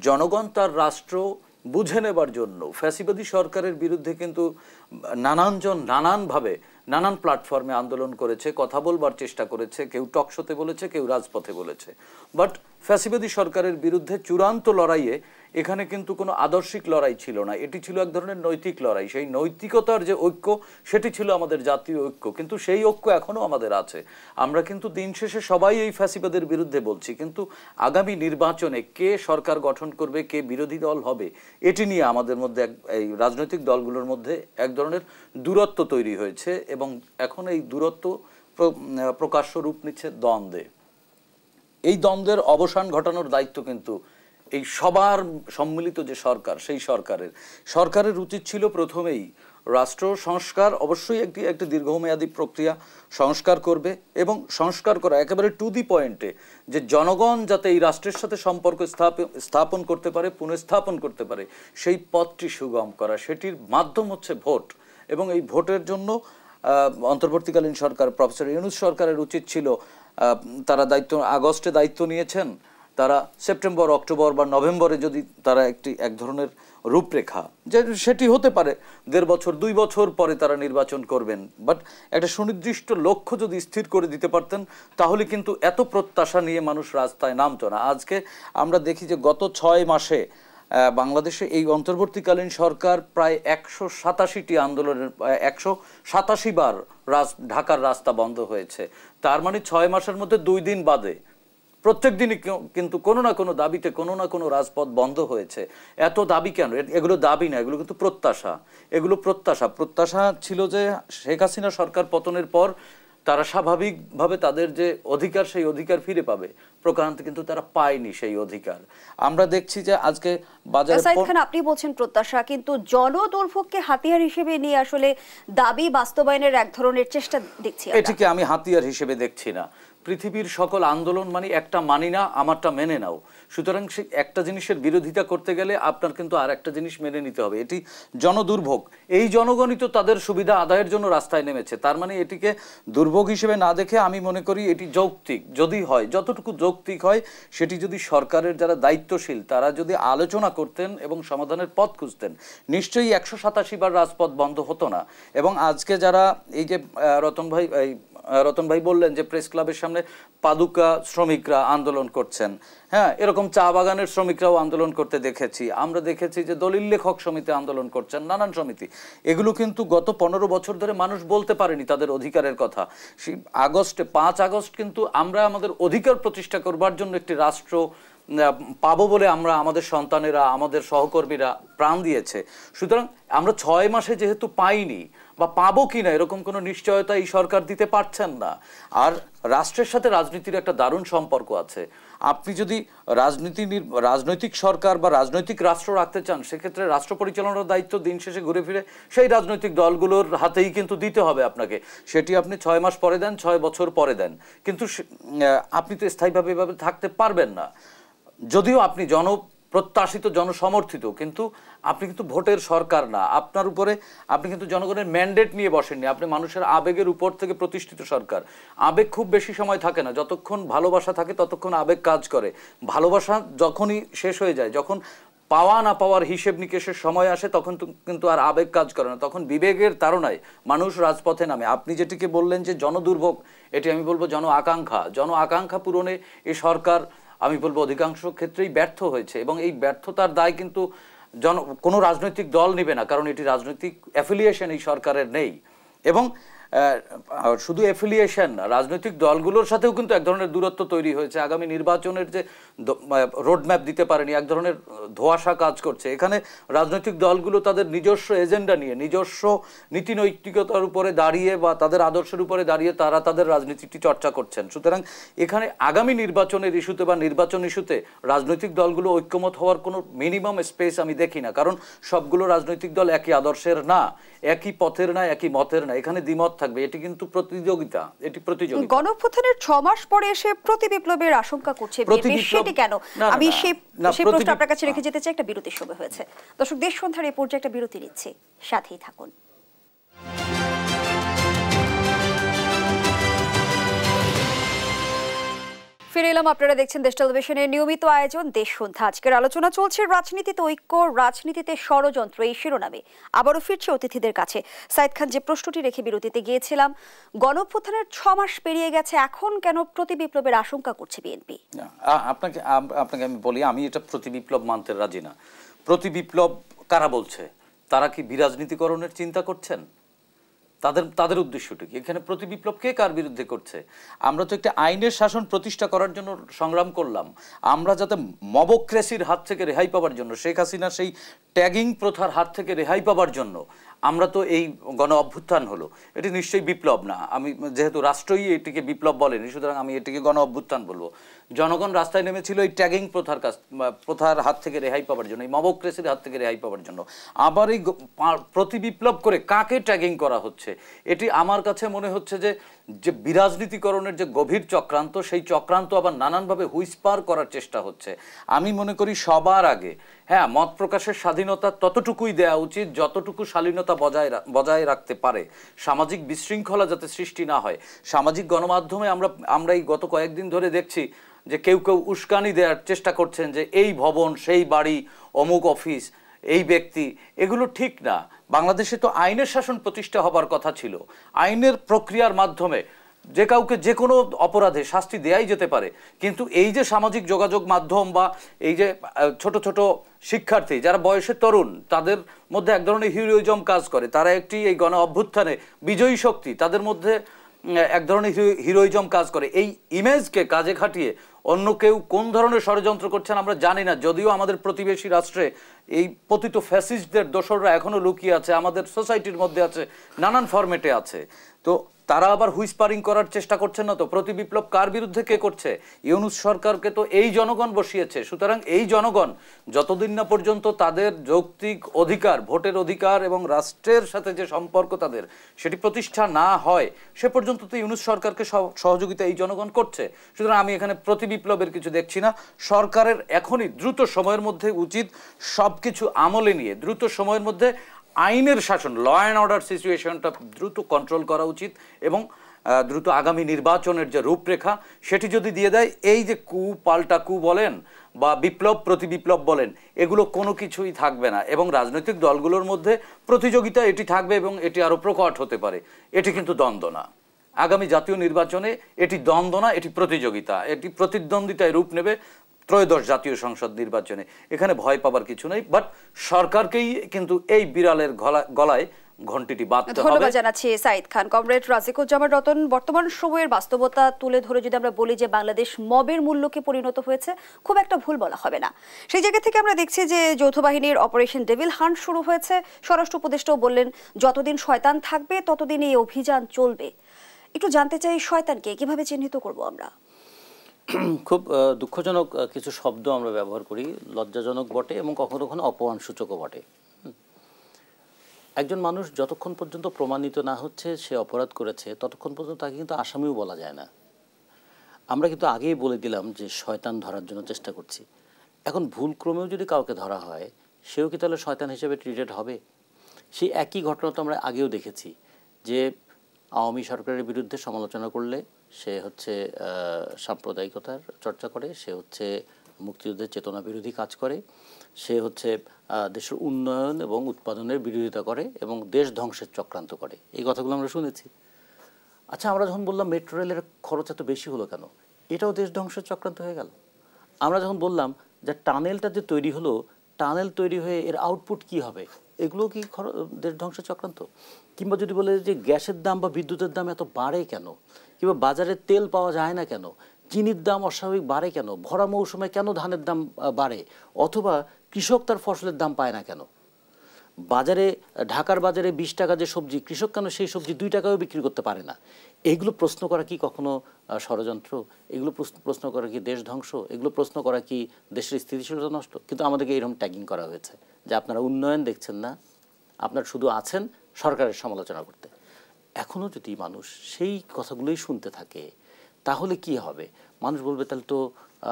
জনগণ তার রাষ্ট্র বুঝে নেবার জন্য ফ্যাসিবাদী সরকারের বিরুদ্ধে কিন্তু নানানজন নানানভাবে নানান প্ল্যাটফর্মে আন্দোলন করেছে, কথা বলবার চেষ্টা করেছে, কেউ টকশোতে বলেছে, কেউ রাজপথে বলেছে। বাট ফ্যাসিবাদী সরকারের বিরুদ্ধে চূড়ান্ত লড়াইয়ে এখানে কিন্তু কোনো আদর্শিক লড়াই ছিল না, এটি ছিল এক ধরনের নৈতিক লড়াই। সেই নৈতিকতার যে ঐক্য সেটি ছিল আমাদের জাতীয় ঐক্য, কিন্তু সেই ঐক্য এখনও আমাদের আছে। আমরা কিন্তু দিন শেষে সবাই এই ফ্যাসিবাদের বিরুদ্ধে বলছি, কিন্তু আগামী নির্বাচনে কে সরকার গঠন করবে, কে বিরোধী দল হবে, এটি নিয়ে আমাদের মধ্যে এই রাজনৈতিক দলগুলোর মধ্যে এক ধরনের দূরত্ব তৈরি হয়েছে এবং এখন এই দূরত্ব প্রকাশ্য রূপ নিচ্ছে দ্বন্দ্বে। এই দ্বন্দ্বের অবসান ঘটানোর দায়িত্ব কিন্তু এই সবার সম্মিলিত যে সরকার, সেই সরকারের উচিত ছিল প্রথমেই রাষ্ট্র সংস্কার, অবশ্যই একটি দীর্ঘমেয়াদী প্রক্রিয়া, সংস্কার করবে এবং সংস্কার করা একেবারে টু দি পয়েন্টে, যে জনগণ যাতে এই রাষ্ট্রের সাথে সম্পর্ক স্থাপন করতে পারে, পুনঃস্থাপন করতে পারে, সেই পথটি সুগম করা। সেটির মাধ্যম হচ্ছে ভোট এবং এই ভোটের জন্য অন্তর্বর্তীকালীন সরকার, প্রফেসর ইউনূস সরকারের উচিত ছিল, তারা আগস্টে দায়িত্ব নিয়েছেন, তারা সেপ্টেম্বর, অক্টোবর বা নভেম্বরে যদি তারা এক ধরনের রূপরেখা, যে সেটি হতে পারে 1.5 বছর 2 বছর পরে তারা নির্বাচন করবেন, বাট একটা সুনির্দিষ্ট লক্ষ্য যদি স্থির করে দিতে পারতেন, তাহলে কিন্তু এত প্রত্যাশা নিয়ে মানুষ রাস্তায় নামতো না। আজকে আমরা দেখি যে গত 6 মাসে বাংলাদেশে এই অন্তর্বর্তীকালীন সরকার প্রায় 187টি আন্দোলনের 187 বার ঢাকার রাস্তা বন্ধ হয়েছে। তার মানে 6 মাসের মধ্যে 2 দিন বাদে প্রত্যেক দিনই কিন্তু কোনো না কোনো দাবিতে কোনো না কোনো রাজপথ বন্ধ হয়েছে। এত দাবি কেন? এগুলো দাবি না, এগুলো কিন্তু প্রত্যাশা। প্রত্যাশা ছিল যে শেখ হাসিনা সরকার পতনের পর তারা স্বাভাবিকভাবে তাদের যে অধিকার, সেই অধিকার ফিরে পাবে। প্রকারান্তে কিন্তু তারা পায়নি সেই অধিকার। আমরা দেখছি যে আজকে বাজারে আপনি বলছেন প্রত্যাশা, কিন্তু জনদুর্ভোগকে হাতিয়ার হিসেবে নিয়ে আসলে দাবি বাস্তবায়নের এক ধরনের চেষ্টা দেখছি। এটিকে আমি হাতিয়ার হিসেবে দেখছি না। পৃথিবীর সকল আন্দোলন মানে একটা মানি না, আমারটা মেনে নাও। সুতরাং সে একটা জিনিসের বিরোধিতা করতে গেলে আপনার কিন্তু আর একটা জিনিস মেনে নিতে হবে। এটি জনদুর্ভোগ, এই জনগণই তো তাদের সুবিধা আদায়ের জন্য রাস্তায় নেমেছে। তার মানে এটিকে দুর্ভোগ হিসেবে না দেখে আমি মনে করি এটি যৌক্তিক, যদি হয়, যতটুকু যৌক্তিক হয়, সেটি যদি সরকারের যারা দায়িত্বশীল তারা যদি আলোচনা করতেন এবং সমাধানের পথ খুঁজতেন, নিশ্চয়ই 187 বার রাজপথ বন্ধ হতো না। এবং আজকে যারা এই যে রতন ভাই বললেন যে প্রেস ক্লাবের সামনে পাদুকা শ্রমিকরা আন্দোলন করছেন, হ্যাঁ, এরকম চা বাগানের শ্রমিকরাও আন্দোলন করতে দেখেছি। আমরা দেখেছি যে দলিল লেখক সমিতি আন্দোলন করছেন, নানান সমিতি। এগুলো কিন্তু গত 15 বছর ধরে মানুষ বলতে পারেনি তাদের অধিকারের কথা। সেই 5 আগস্ট কিন্তু আমরা আমাদের অধিকার প্রতিষ্ঠা করবার জন্য একটি রাষ্ট্র পাবো বলে আমরা, আমাদের সন্তানেরা, আমাদের সহকর্মীরা প্রাণ দিয়েছে। সুতরাং আমরা 6 মাসে যেহেতু পাইনি বা পাবো কিনা এরকম কোনো নিশ্চয়তা এই সরকার দিতে পারছেন না। আর রাষ্ট্রের সাথে রাজনীতির একটা দারুণ সম্পর্ক আছে। আপনি যদি রাজনৈতিক সরকার বা রাজনৈতিক রাষ্ট্র রাখতে চান, সেক্ষেত্রে রাষ্ট্র পরিচালনার দায়িত্ব দিন শেষে ঘুরে ফিরে সেই রাজনৈতিক দলগুলোর হাতেই কিন্তু দিতে হবে আপনাকে। সেটি আপনি 6 মাস পরে দেন, 6 বছর পরে দেন, কিন্তু আপনি তো স্থায়ীভাবে এভাবে থাকতে পারবেন না। যদিও আপনি জনপ্রত্যাশিত, জনসমর্থিত, কিন্তু আপনি কিন্তু ভোটের সরকার না। আপনার উপরে আপনি কিন্তু জনগণের ম্যান্ডেট নিয়ে বসেননি, আপনি মানুষের আবেগের উপর থেকে প্রতিষ্ঠিত সরকার। আবেগ খুব বেশি সময় থাকে না, যতক্ষণ ভালোবাসা থাকে ততক্ষণ আবেগ কাজ করে। ভালোবাসা যখনই শেষ হয়ে যায়, যখন পাওয়া না পাওয়ার হিসেব নিকেশের সময় আসে, তখন কিন্তু আর আবেগ কাজ করে না, তখন বিবেকের তাড়নায় মানুষ রাজপথে নামে। আপনি যেটিকে বললেন যে জনদুর্ভোগ, এটি আমি বলবো জন আকাঙ্ক্ষা পূরণে এই সরকার আমি বলবো অধিকাংশ ক্ষেত্রেই ব্যর্থ হয়েছে। এবং এই ব্যর্থতার দায় কিন্তু কোনো রাজনৈতিক দল নেবে না, কারণ এটি রাজনৈতিক অ্যাফিলিয়েশন এই সরকারের নেই। এবং শুধু অ্যাফিলিয়েশন না, রাজনৈতিক দলগুলোর সাথেও কিন্তু এক ধরনের দূরত্ব তৈরি হয়েছে। আগামী নির্বাচনের যে রোডম্যাপ দিতে পারেনি, এক ধরনের ধোঁয়াশা কাজ করছে। এখানে রাজনৈতিক দলগুলো তাদের নিজস্ব এজেন্ডা নিয়ে, নিজস্ব নীতি নৈতিকতার উপরে দাঁড়িয়ে বা তাদের আদর্শের উপরে দাঁড়িয়ে তারা তাদের রাজনীতিটি চর্চা করছেন। সুতরাং এখানে আগামী নির্বাচনের ইস্যুতে বা নির্বাচন ইস্যুতে রাজনৈতিক দলগুলো ঐক্যমত হওয়ার কোনো মিনিমাম স্পেস আমি দেখি না, কারণ সবগুলো রাজনৈতিক দল একই আদর্শের না, একই পথের না, একই মতের না। এখানে দ্বিমত থাকবে, এটি কিন্তু প্রতিযোগিতা, এটি প্রতিযোগিতা। গণঅভ্যুত্থানের 6 মাস পরে এসে প্রতিবিপ্লবের আশঙ্কা করছে বিএনপি, সেটি কেন? আমি সেই প্রশ্ন আপনার কাছে রেখে যেতে চাই। একটা বিরতির সময় হয়েছে। দর্শক, দেশ সন্ধ্যার এই পর্যায়ে একটা বিরতি নিচ্ছে, সাথেই থাকুন। ফিরে এলাম, আপনারা দেখছেন দেশ টেলিভিশনের নিয়মিত আয়োজন দেশ সন্ধ্যা। আজকের আলোচনা চলছে রাজনীতিতে ঐক্য, রাজনীতিতে ষড়যন্ত্র, এই শিরোনামে। আবারও ফিরছে অতিথিদের কাছে। সাইদ খান, যে প্রশ্নটি রেখে বিরতিতে গিয়েছিলাম, গণঅভ্যুত্থানের 6 মাস পেরিয়ে গেছে, এখন কেন প্রতিবিপ্লবের আশঙ্কা করছে বিএনপি? আপনাকে আমি বলি, আমি এটা প্রতিবিপ্লব মানতে রাজি না। প্রতিবিপ্লব কারা বলছে? তারা কি বিরাজনীতিকরণের চিন্তা করছেন? তাদের উদ্দেশ্যটা কি? এখানে প্রতিবিপ্লব কে কার বিরুদ্ধে করছে? আমরা তো একটা আইনের শাসন প্রতিষ্ঠা করার জন্য সংগ্রাম করলাম। আমরা যাতে মবক্রেসির হাত থেকে রেহাই পাওয়ার জন্য, শেখ হাসিনা সেই ট্যাগিং প্রথার হাত থেকে রেহাই পাওয়ার জন্য আমরা তো এই গণ অভ্যুত্থান হলো। এটি নিশ্চয়ই বিপ্লব না। আমি যেহেতু রাষ্ট্রই এটিকে বিপ্লব বলেনি, সুতরাং আমি এটিকে গণ অভ্যুত্থান বলবো। জনগণ রাস্তায় নেমেছিল এই ট্যাগিং প্রথার হাত থেকে রেহাই পাওয়ার জন্য, এই মবক্রেসির হাত থেকে রেহাই পাওয়ার জন্য। আবার এই প্রতিবিপ্লব করে কাকে ট্যাগিং করা হচ্ছে? এটি আমার কাছে মনে হচ্ছে যে বিরাজনীতিকরণের যে গভীর চক্রান্ত, সেই চক্রান্ত আবার নানানভাবে হুইসপার করার চেষ্টা হচ্ছে। আমি মনে করি সবার আগে মত প্রকাশের স্বাধীনতা ততটুকুই দেওয়া উচিত যতটুকু শালীনতা বজায় রাখতে পারে, সামাজিক বিশৃঙ্খলা যাতে সৃষ্টি না হয়। সামাজিক গণমাধ্যমে আমরা এই গত কয়েকদিন ধরে দেখছি যে কেউ উস্কানি দেওয়ার চেষ্টা করছেন যে এই ভবন, সেই বাড়ি, অমুক অফিস, এই ব্যক্তি, এগুলো ঠিক না। বাংলাদেশে তো আইনের শাসন প্রতিষ্ঠা হবার কথা ছিল। আইনের প্রক্রিয়ার মাধ্যমে যে কাউকে যে কোনো অপরাধে শাস্তি দেয়াই যেতে পারে। কিন্তু এই যে সামাজিক যোগাযোগ মাধ্যম বা এই যে ছোট ছোট শিক্ষার্থী যারা বয়সে তরুণ, তাদের মধ্যে এক ধরনের হিরোইজম কাজ করে। তারা এই গণ অভ্যুত্থানে বিজয়ী শক্তি, তাদের মধ্যে এক ধরনের হিরোইজম কাজ করে। এই ইমেজকে কাজে খাটিয়ে অন্য কেউ কোন ধরনের ষড়যন্ত্র করছেন আমরা জানি না। যদিও আমাদের প্রতিবেশী রাষ্ট্রে এই পতিত ফ্যাসিস্টদের দোসররা এখনো লুকিয়ে আছে, আমাদের সোসাইটির মধ্যে আছে, নানান ফরম্যাটে আছে। তো তারা আবার হুইসপারিং করার চেষ্টা করছেন না তো? প্রতিবিপ্লব কার বিরুদ্ধে কে করছে? ইউনূস সরকারকে তো এই জনগণ বসিয়েছে। সুতরাং এই জনগণ যতদিন না পর্যন্ত তাদের যৌক্তিক অধিকার, ভোটের অধিকার এবং রাষ্ট্রের সাথে যে সম্পর্ক তাদের, সেটি প্রতিষ্ঠা না হয়, সে পর্যন্ত তো ইউনূস সরকারকে সহযোগিতা এই জনগণ করছে। সুতরাং আমি এখানে প্রতিবিপ্লবের কিছু দেখছি না। সরকারের এখনই দ্রুত সময়ের মধ্যে উচিত সব কিছু আমলে নিয়ে দ্রুত সময়ের মধ্যে আইনের শাসন, ল অ্যান্ড অর্ডার সিচুয়েশনটা দ্রুত কন্ট্রোল করা উচিত এবং দ্রুত আগামী নির্বাচনের যে রূপরেখা সেটি যদি দিয়ে দেয়, এই যে পাল্টা বলেন বা বিপ্লব প্রতিবিপ্লব বলেন, এগুলো কোনো কিছুই থাকবে না। এবং রাজনৈতিক দলগুলোর মধ্যে প্রতিযোগিতা এটি থাকবে এবং এটি আরও প্রকট হতে পারে। এটি কিন্তু দ্বন্দ্ব না। আগামী জাতীয় নির্বাচনে এটি দ্বন্দ্ব না, এটি প্রতিযোগিতা, এটি প্রতিদ্বন্দ্বিতায় রূপ নেবে ত্রয়োদশ জাতীয় সংসদ নির্বাচনে। এখানে ভয় পাবার কিছু নেই, বাট সরকারকেই কিন্তু এই বিড়ালের গলায় ঘন্টিটি বাঁধতে হবে। ধন্যবাদ জানাচ্ছি সাইদ খান। কমরেড রাজিকুজ্জামান রতন, বর্তমান সময়ের বাস্তবতা তুলে ধরে যদি আমরা বলি যে বাংলাদেশ মবের মূল্যকে পরিণত হয়েছে, খুব একটা ভুল বলা হবে না। সেই জায়গা থেকে আমরা দেখছি যে যৌথ বাহিনীর অপারেশন ডেভিল হান্ট শুরু হয়েছে। স্বরাষ্ট্র উপদেষ্টাও বললেন যতদিন শয়তান থাকবে ততদিন এই অভিযান চলবে। একটু জানতে চাই, শয়তানকে কিভাবে চিহ্নিত করব আমরা? খুব দুঃখজনক কিছু শব্দ আমরা ব্যবহার করি, লজ্জাজনক বটে এবং কখনো কখনো অপমানসূচকও বটে। একজন মানুষ যতক্ষণ পর্যন্ত প্রমাণিত না হচ্ছে সে অপরাধ করেছে, ততক্ষণ পর্যন্ত তাকে কিন্তু আসামিও বলা যায় না। আমরা কিন্তু আগেই বলে দিলাম যে শয়তান ধরার জন্য চেষ্টা করছি। এখন ভুলক্রমেও যদি কাউকে ধরা হয়, সেও কি তাহলে শয়তান হিসেবে ট্রিটেড হবে? সেই একই ঘটনা তো আমরা আগেও দেখেছি যে আওয়ামী সরকারের বিরুদ্ধে সমালোচনা করলে সে হচ্ছে সাম্প্রদায়িকতার চর্চা করে, সে হচ্ছে মুক্তিযুদ্ধের চেতনা বিরোধী কাজ করে, সে হচ্ছে দেশের উন্নয়ন এবং উৎপাদনের বিরোধিতা করে এবং দেশ ধ্বংসের চক্রান্ত করে। এই কথাগুলো আমরা শুনেছি। আচ্ছা, আমরা যখন বললাম মেট্রো রেলের খরচ এত বেশি হলো কেন, এটাও দেশ ধ্বংসের চক্রান্ত হয়ে গেল। আমরা যখন বললাম যে টানেলটা যে তৈরি হলো টানেল তৈরি হয়ে এর আউটপুট কি হবে, এগুলো কি দেশ ধ্বংসের চক্রান্ত? কিংবা যদি বলে যে গ্যাসের দাম বা বিদ্যুতের দাম এত বাড়ে কেন, কিংবা বাজারে তেল পাওয়া যায় না কেন, চিনির দাম অস্বাভাবিক বাড়ে কেন, ভরা মৌসুমে কেন ধানের দাম বাড়ে, অথবা কৃষক তার ফসলের দাম পায় না কেন, বাজারে ঢাকার বাজারে 20 টাকা যে সবজি, কৃষক কেন সেই সবজি 2 টাকায়ও বিক্রি করতে পারে না? এগুলো প্রশ্ন করা কি কখনো ষড়যন্ত্র? এগুলো প্রশ্ন করা কি দেশ ধ্বংস? এগুলো প্রশ্ন করা কি দেশের স্থিতিশীলতা নষ্ট? কিন্তু আমাদেরকে এরকম ট্যাগিং করা হয়েছে যে আপনারা উন্নয়ন দেখছেন না, আপনারা শুধু আছেন সরকারের সমালোচনা করতে। এখনও যদি মানুষ সেই কথাগুলোই শুনতে থাকে তাহলে কি হবে? মানুষ বলবে তাহলে তো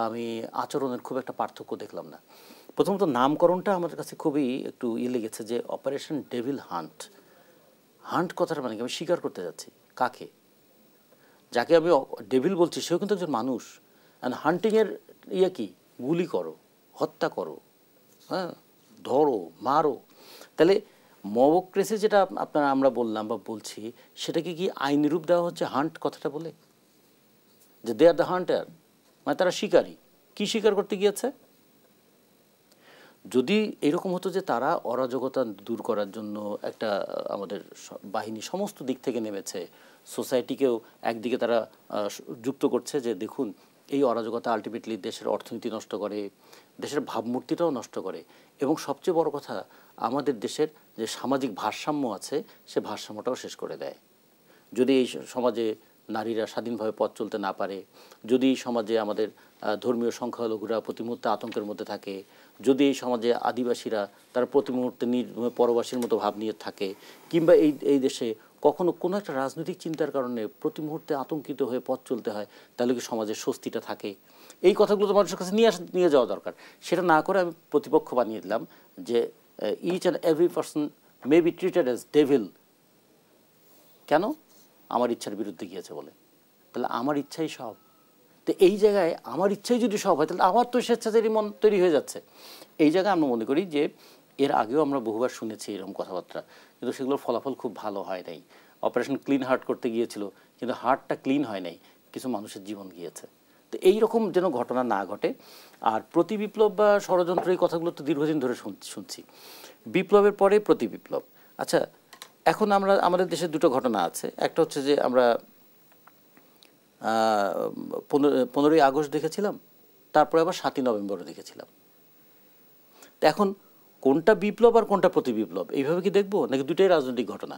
আমি আচরণের খুব একটা পার্থক্য দেখলাম না। প্রথমত নামকরণটা আমাদের কাছে খুবই একটু লেগেছে যে অপারেশন ডেভিল হান্ট। হান্ট কথাটা মানে কি? আমি স্বীকার করতে যাচ্ছি কাকে? যাকে আমি ডেভিল বলছি সেও কিন্তু একজন মানুষ। অ্যান্ড হান্টিংয়ের কি? গুলি করো, হত্যা করো, হ্যাঁ, ধরো, মারো। তাহলে মবক্রেসি যেটা আমরা বললাম বা বলছি, সেটাকে কি আইনি রূপ দেওয়া হচ্ছে হান্ট কথাটা বলে? যে দে আর দ্য হান্টার, মানে তারা শিকারী। কি শিকার করতে গিয়েছে? যদি এরকম হতো যে তারা অরাজকতা দূর করার জন্য একটা আমাদের বাহিনী সমস্ত দিক থেকে নেমেছে, সোসাইটিকেও একদিকে তারা যুক্ত করছে যে দেখুন এই অরাজকতা আলটিমেটলি দেশের অর্থনীতি নষ্ট করে, দেশের ভাবমূর্তিটাও নষ্ট করে, এবং সবচেয়ে বড় কথা আমাদের দেশের যে সামাজিক ভারসাম্য আছে সে ভারসাম্যটাও শেষ করে দেয়। যদি এই সমাজে নারীরা স্বাধীনভাবে পথ চলতে না পারে, যদি এই সমাজে আমাদের ধর্মীয় সংখ্যালঘুরা প্রতি মুহূর্তে আতঙ্কের মধ্যে থাকে, যদি এই সমাজে আদিবাসীরা তারা প্রতি মুহূর্তে পরবাসীর মতো ভাব নিয়ে থাকে, কিংবা এই দেশে কখনো কোনো একটা রাজনৈতিক চিন্তার কারণে প্রতি মুহূর্তে আতঙ্কিত হয়ে পথ চলতে হয়, তাহলে কি সমাজের স্বস্তিটা থাকে? এই কথাগুলো তো মানুষের কাছে নিয়ে যাওয়া দরকার। সেটা না করে আমি প্রতিপক্ষ বানিয়ে দিলাম যে each and every person may be treated as devil. কেন? আমার ইচ্ছার বিরুদ্ধে গিয়েছে বলে। তাহলে আমার ইচ্ছাই সব। তো এই জায়গায় আমার ইচ্ছাই যদি সব হয় তাহলে আমার তো স্বেচ্ছাচারী মন তৈরি হয়ে যাচ্ছে। এই জায়গায় আমরা মনে করি যে এর আগেও আমরা বহুবার শুনেছি এরকম কথাবার্তা, কিন্তু সেগুলোর ফলাফল খুব ভালো হয় নাই। অপারেশন ক্লিন হার্ট করতে গিয়েছিল, কিন্তু হার্টটা ক্লিন হয় নাই, কিছু মানুষের জীবন গিয়েছে। তো এইরকম যেন ঘটনা না ঘটে। আর প্রতি বিপ্লব বা ষড়যন্ত্র এই কথাগুলো তো দীর্ঘদিন ধরে শুনছি। বিপ্লবের পরে প্রতি বিপ্লব। আচ্ছা, এখন আমাদের দেশে দুটো ঘটনা আছে। একটা হচ্ছে যে আমরা 15ই আগস্ট দেখেছিলাম, তারপরে আবার 7ই নভেম্বরও দেখেছিলাম। তো এখন কোনটা বিপ্লব আর কোনটা প্রতি বিপ্লব এইভাবে কি দেখবো, নাকি দুটাই রাজনৈতিক ঘটনা?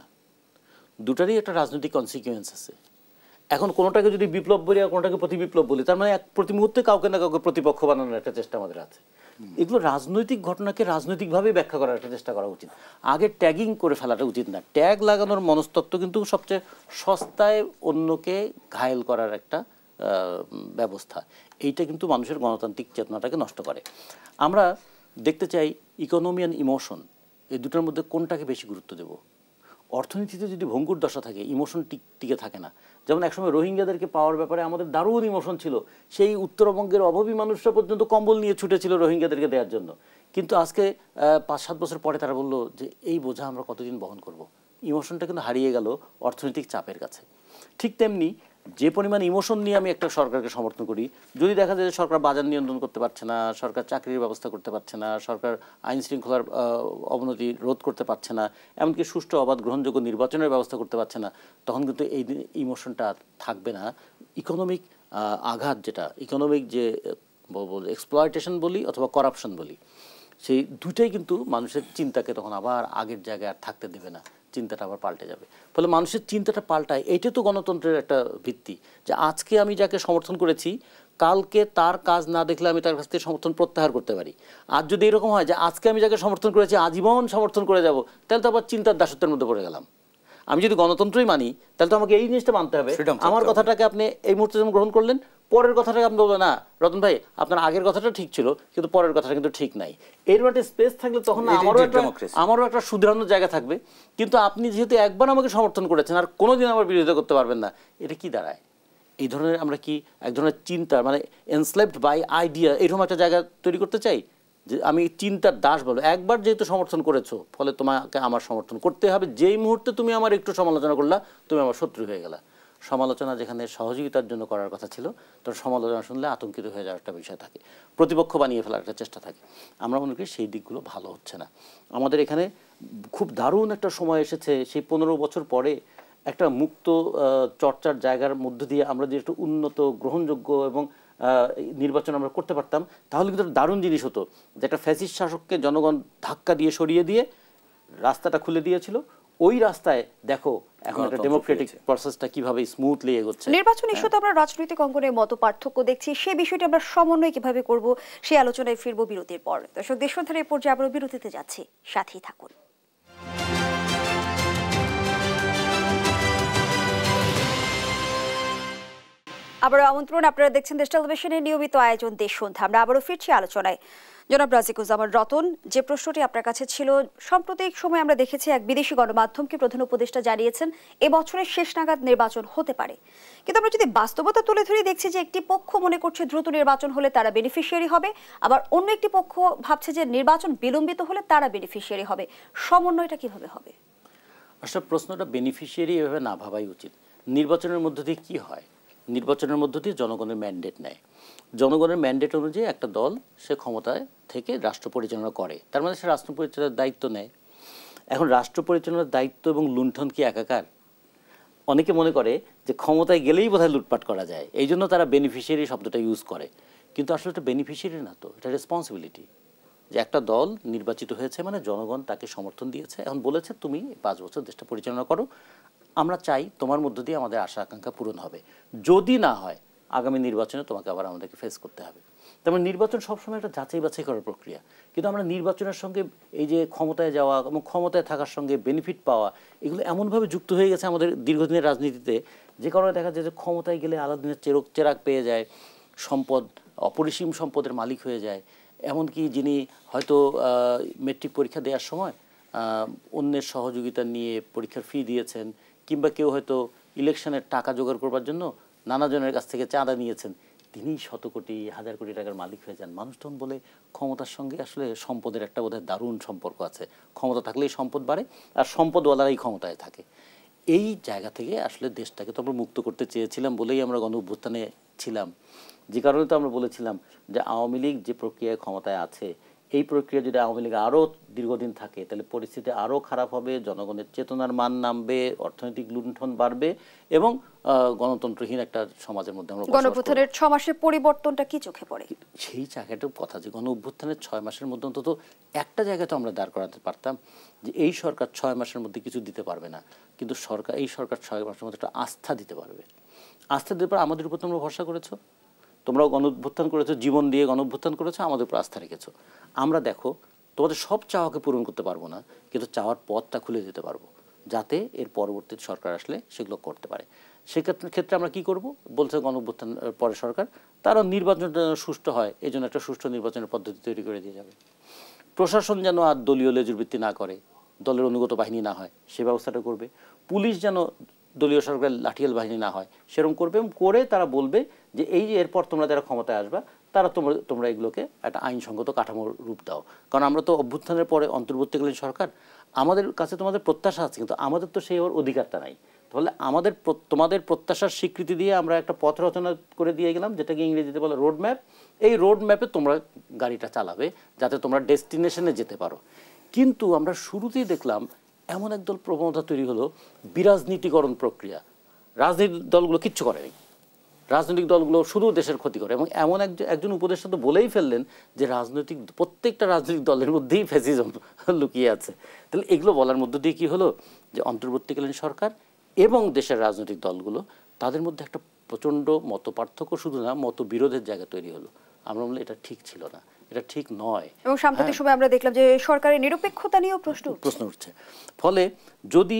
দুটারই একটা রাজনৈতিক কনসিকুয়েন্স আছে। এখন কোনোটাকে যদি বিপ্লব বলি আর কোনোটাকে প্রতি বিপ্লব বলি, তার মানে প্রতি মুহূর্তে কাউকে না কাউকে প্রতিপক্ষ বানানোর একটা চেষ্টা আমাদের আছে। এগুলো রাজনৈতিক ঘটনাকে রাজনৈতিকভাবে ব্যাখ্যা করার একটা চেষ্টা করা উচিত। আগে ট্যাগিং করে ফেলাটা উচিত না। ট্যাগ লাগানোর মনস্তত্ত্ব কিন্তু সবচেয়ে সস্তায় অন্যকে ঘায়েল করার একটা ব্যবস্থা। এইটা কিন্তু মানুষের গণতান্ত্রিক চেতনাটাকে নষ্ট করে। আমরা দেখতে চাই ইকোনমি অ্যান্ড ইমোশন, এই দুটোর মধ্যে কোনটাকে বেশি গুরুত্ব দেব। অর্থনীতিতে যদি ভঙ্গুর দশা থাকে, ইমোশন টিকে থাকে না। যেমন একসময় রোহিঙ্গাদেরকে পাওয়ার ব্যাপারে আমাদের দারুণ ইমোশন ছিল, সেই উত্তরবঙ্গের অভাবী মানুষরা পর্যন্ত কম্বল নিয়ে ছুটেছিল রোহিঙ্গাদেরকে দেওয়ার জন্য। কিন্তু আজকে 5-7 বছর পরে তারা বলল যে এই বোঝা আমরা কতদিন বহন করব। ইমোশনটা কিন্তু হারিয়ে গেল অর্থনৈতিক চাপের কাছে। ঠিক তেমনি যে পরিমাণ ইমোশন নিয়ে আমি একটা সরকারকে সমর্থন করি, যদি দেখা যায় যে সরকার বাজার নিয়ন্ত্রণ করতে পারছে না, সরকার চাকরির ব্যবস্থা করতে পারছে না, সরকার আইন শৃঙ্খলার অবনতি রোধ করতে পারছে না, এমনকি সুষ্ঠু অবাধ গ্রহণযোগ্য নির্বাচনের ব্যবস্থা করতে পারছে না, তখন কিন্তু এই ইমোশনটা থাকবে না। ইকোনমিক আঘাত, যেটা ইকোনমিক যে এক্সপ্লয়টেশন বলি অথবা করাপশন বলি, সেই দুটাই কিন্তু মানুষের চিন্তাকে তখন আবার আগের জায়গায় আর থাকতে দেবে না, চিন্তাটা আবার পাল্টে যাবে। ফলে মানুষের চিন্তাটা পাল্টায়। এইটা তো গণতন্ত্রের একটা ভিত্তি, যে আজকে আমি যাকে সমর্থন করেছি কালকে তার কাজ না দেখলে আমি তার কাছ থেকে সমর্থন প্রত্যাহার করতে পারি। আর যদি এরকম হয় যে আজকে আমি যাকে সমর্থন করেছি আজীবন সমর্থন করে যাব, তাহলে তো আবার চিন্তার দাসত্বের মধ্যে পড়ে গেলাম। আমি যদি গণতন্ত্রই মানি তাহলে তো আমাকে এই জিনিসটা মানতে হবে, আমার কথাটাকে আপনি এই মুহূর্তে যেমন গ্রহণ করলেন, পরের কথাটাকে আপনি বলবেন না রতন ভাই আপনার আগের কথাটা ঠিক ছিল কিন্তু পরের কথাটা কিন্তু ঠিক নাই। এর একটা স্পেস থাকলে তখন আমারও একটা শুধরানোর জায়গা থাকবে। কিন্তু আপনি যেহেতু একবার আমাকে সমর্থন করেছেন আর কোনোদিন আমার বিরোধিতা করতে পারবেন না, এটা কি দাঁড়ায়? এই ধরনের আমরা কি এক ধরনের চিন্তা, মানে এনস্লেভড বাই আইডিয়া, এরকম একটা জায়গা তৈরি করতে চাই যে আমি চিন্তার দাস বলো। একবার যেহেতু সমর্থন করেছো ফলে তোমাকে আমার সমর্থন করতে হবে, যেই মুহূর্তে তুমি আমার একটু সমালোচনা করলা তুমি আমার শত্রু হয়ে গেলা। সমালোচনা যেখানে সহযোগিতার জন্য করার কথা ছিল, তখন সমালোচনা শুনলে আতঙ্কিত হয়ে যাওয়ার একটা বিষয় থাকে, প্রতিপক্ষ বানিয়ে ফেলার একটা চেষ্টা থাকে। আমরা মনে করি সেই দিকগুলো ভালো হচ্ছে না। আমাদের এখানে খুব দারুণ একটা সময় এসেছে, সেই 15 বছর পরে একটা মুক্ত চর্চার জায়গার মধ্য দিয়ে আমরা যে একটু উন্নত, গ্রহণযোগ্য এবং নির্বাচন আমরা করতে পারতাম, তাহলে কিন্তু দারুণ জিনিস হতো যে একটা ফ্যাসিস্ট শাসককে জনগণ ধাক্কা দিয়ে সরিয়ে দিয়ে রাস্তাটা খুলে দিয়েছিল। ওই রাস্তায় দেখো এখন একটা ডেমোক্রেটিক প্রসেসটা কিভাবে স্মুথলি এগোচ্ছে। নির্বাচন ইস্যুতে আমরা রাজনৈতিক অঙ্গনে মত পার্থক্য দেখছি, সেই বিষয়টি আমরা সমন্বয় কিভাবে করব সেই আলোচনায় ফিরবো বিরতির পর। দর্শক, দেশান্তরের পর্যায়ে আবারও বিরতিতে যাচ্ছি, সাথেই থাকুন। আবারও আমন্ত্রণ, আপনারা দেখছেন দেশ টেলিভিশনের নিয়মিত আয়োজন দেশ সন্ধ্যা। আমরা আবারও ফিরছি আলোচনায়। জনাব রাজিকুজ্জামান রতন, যে প্রশ্নটি আপনার কাছে ছিল, সাম্প্রতিক সময় আমরা দেখেছি এক বিদেশি গণমাধ্যমকে প্রধান উপদেষ্টা জানিয়েছেন এবছরের শেষ নাগাদ নির্বাচন হতে পারে। কিন্তু আমরা যদি বাস্তবতা তুলে ধরে দেখছি যে একটি পক্ষ মনে করছে দ্রুত নির্বাচন হলে তারা বেনিফিশিয়ারি হবে, আবার অন্য একটি পক্ষ ভাবছে যে নির্বাচন বিলম্বিত হলে তারা বেনিফিশিয়ারি হবে। সমন্বয়টা কিভাবে হবে? আসলে প্রশ্নটা বেনিফিশিয়ারি এভাবে না ভাবাই উচিত। নির্বাচনের মধ্য দিয়ে কি হয়? নির্বাচনের মধ্য দিয়ে জনগণের ম্যান্ডেট নেয়। জনগণের ম্যান্ডেট অনুযায়ী একটা দল সে ক্ষমতায় থেকে রাষ্ট্র পরিচালনা করে, তার মানে সে রাষ্ট্র পরিচালনার দায়িত্ব নেয়। এখন রাষ্ট্র পরিচালনার দায়িত্ব এবং লুণ্ঠন কি একাকার? অনেকে মনে করে যে ক্ষমতায় গেলেই বোধহয় লুটপাট করা যায়, এই জন্য তারা বেনিফিশিয়ারি শব্দটা ইউজ করে। কিন্তু আসলে এটা বেনিফিশিয়ারি না, তো এটা রেসপন্সিবিলিটি। যে একটা দল নির্বাচিত হয়েছে মানে জনগণ তাকে সমর্থন দিয়েছে, এখন বলেছে তুমি 5 বছর দেশটা পরিচালনা করো, আমরা চাই তোমার মধ্য দিয়ে আমাদের আশা আকাঙ্ক্ষা পূরণ হবে। যদি না হয় আগামী নির্বাচনে তোমাকে আবার আমাদেরকে ফেস করতে হবে। তেমন নির্বাচন সবসময় একটা যাচাই বাছাই করার প্রক্রিয়া। কিন্তু আমরা নির্বাচনের সঙ্গে এই যে ক্ষমতায় যাওয়া এবং ক্ষমতায় থাকার সঙ্গে বেনিফিট পাওয়া, এগুলো এমনভাবে যুক্ত হয়ে গেছে আমাদের দীর্ঘদিনের রাজনীতিতে, যে কারণে দেখা যায় যে ক্ষমতায় গেলে আলাদিনের চেরাগ পেয়ে যায়, সম্পদ, অপরিসীম সম্পদের মালিক হয়ে যায়। এমনকি যিনি হয়তো মেট্রিক পরীক্ষা দেওয়ার সময় অন্যের সহযোগিতা নিয়ে পরীক্ষার ফি দিয়েছেন, কিংবা কেউ হয়তো ইলেকশনের টাকা জোগাড় করবার জন্য নানাজনের কাছ থেকে চাঁদা নিয়েছেন, তিনি শত কোটি, হাজার কোটি টাকার মালিক হয়ে যান। মানুষ তখন বলে ক্ষমতার সঙ্গে আসলে সম্পদের একটা বোধহয় দারুণ সম্পর্ক আছে, ক্ষমতা থাকলেই সম্পদ বাড়ে আর সম্পদওয়ালারাই ক্ষমতায় থাকে। এই জায়গা থেকে আসলে দেশটাকে তো আমরা মুক্ত করতে চেয়েছিলাম বলেই আমরা গণ অভ্যুত্থানে ছিলাম। যে কারণে তো আমরা বলেছিলাম যে আওয়ামী লীগ যে প্রক্রিয়ায় ক্ষমতায় আছে, এই প্রক্রিয়া যদি আওয়ামী লীগ আরও দীর্ঘদিন থাকে তাহলে পরিস্থিতি আরও খারাপ হবে, জনগণের চেতনার মান নামবে, অর্থনৈতিক লুণ্ঠন বাড়বে এবং গণতন্ত্রহীন একটা সমাজের মধ্যে আমরা গণ অভ্যুত্থানের 6 মাসের পরিবর্তনটা কি চোখে পড়ে? সেই জায়গাটার কথা, যে গণ অভ্যুত্থানের 6 মাসের মধ্যে অন্তত একটা জায়গায় তো আমরা দাঁড় করাতে পারতাম যে এই সরকার 6 মাসের মধ্যে কিছু দিতে পারবে না, কিন্তু এই সরকার 6 মাসের মধ্যে একটা আস্থা দিতে পারবে। আস্থা দিতে পারে আমাদের উপর তোমরা ভরসা করেছো, তোমরাও গণ অভ্যুত্থান করেছো, জীবন দিয়ে গণ অভ্যুত্থান করেছো, আমাদের উপর আস্থা রেখেছো। আমরা দেখো তোমাদের সব চাওয়াকে পূরণ করতে পারবো না, কিন্তু চাওয়ার পথটা খুলে দিতে পারবো, যাতে এর পরবর্তী সরকার আসলে সেগুলো করতে পারে। সেক্ষেত্রে আমরা কি করব? বলছে গণ অভ্যুত্থান পরে সরকার তারা নির্বাচন সুষ্ঠু হয়, এই জন্য একটা সুষ্ঠু নির্বাচনের পদ্ধতি তৈরি করে দিয়ে যাবে। প্রশাসন যেন আর দলীয় লেজুরবৃত্তি না করে, দলের অনুগত বাহিনী না হয়, সে ব্যবস্থাটা করবে। পুলিশ যেন দলীয় সরকার লাঠিয়াল বাহিনী না হয়, সেরকম করবে। এবং করে তারা বলবে যে এই যে এরপর তোমরা যারা ক্ষমতায় আসবা তারা তোমরা এগুলোকে একটা আইনসঙ্গত কাঠামোর রূপ দাও। কারণ আমরা তো অভ্যুত্থানের পরে অন্তর্বর্তীকালীন সরকার, আমাদের কাছে তোমাদের প্রত্যাশা আছে, কিন্তু আমাদের তো সেই অধিকারটা নাই। তাহলে তোমাদের প্রত্যাশার স্বীকৃতি দিয়ে আমরা একটা পথ রচনা করে দিয়ে গেলাম, যেটাকে ইংরেজিতে বলে রোড ম্যাপ। এই রোড ম্যাপে তোমরা গাড়িটা চালাবে যাতে তোমরা ডেস্টিনেশনে যেতে পারো। কিন্তু আমরা শুরুতেই দেখলাম এমন একদল প্রবণতা তৈরি হলো, বিরাজনীতিকরণ প্রক্রিয়া। রাজনৈতিক দলগুলো কিচ্ছু করেনি, রাজনৈতিক দলগুলো শুধু দেশের ক্ষতি করে। এবং এমন একজন উপদেষ্টা তো বলেই ফেললেন যে প্রত্যেকটা রাজনৈতিক দলের মধ্যেই ফ্যাসিজম লুকিয়ে আছে। তাহলে এগুলো বলার মধ্য দিয়ে কি হলো যে অন্তর্বর্তীকালীন সরকার এবং দেশের রাজনৈতিক দলগুলো তাদের মধ্যে একটা প্রচণ্ড মত পার্থক্য, শুধু না মতবিরোধের জায়গা তৈরি হলো। আমরা বললাম এটা ঠিক ছিল না, এটা ঠিক নয়। এবং সাম্প্রতিক সময় আমরা দেখলাম যে সরকারের নিরপেক্ষতা নিয়েও প্রশ্ন উঠছে। ফলে যদি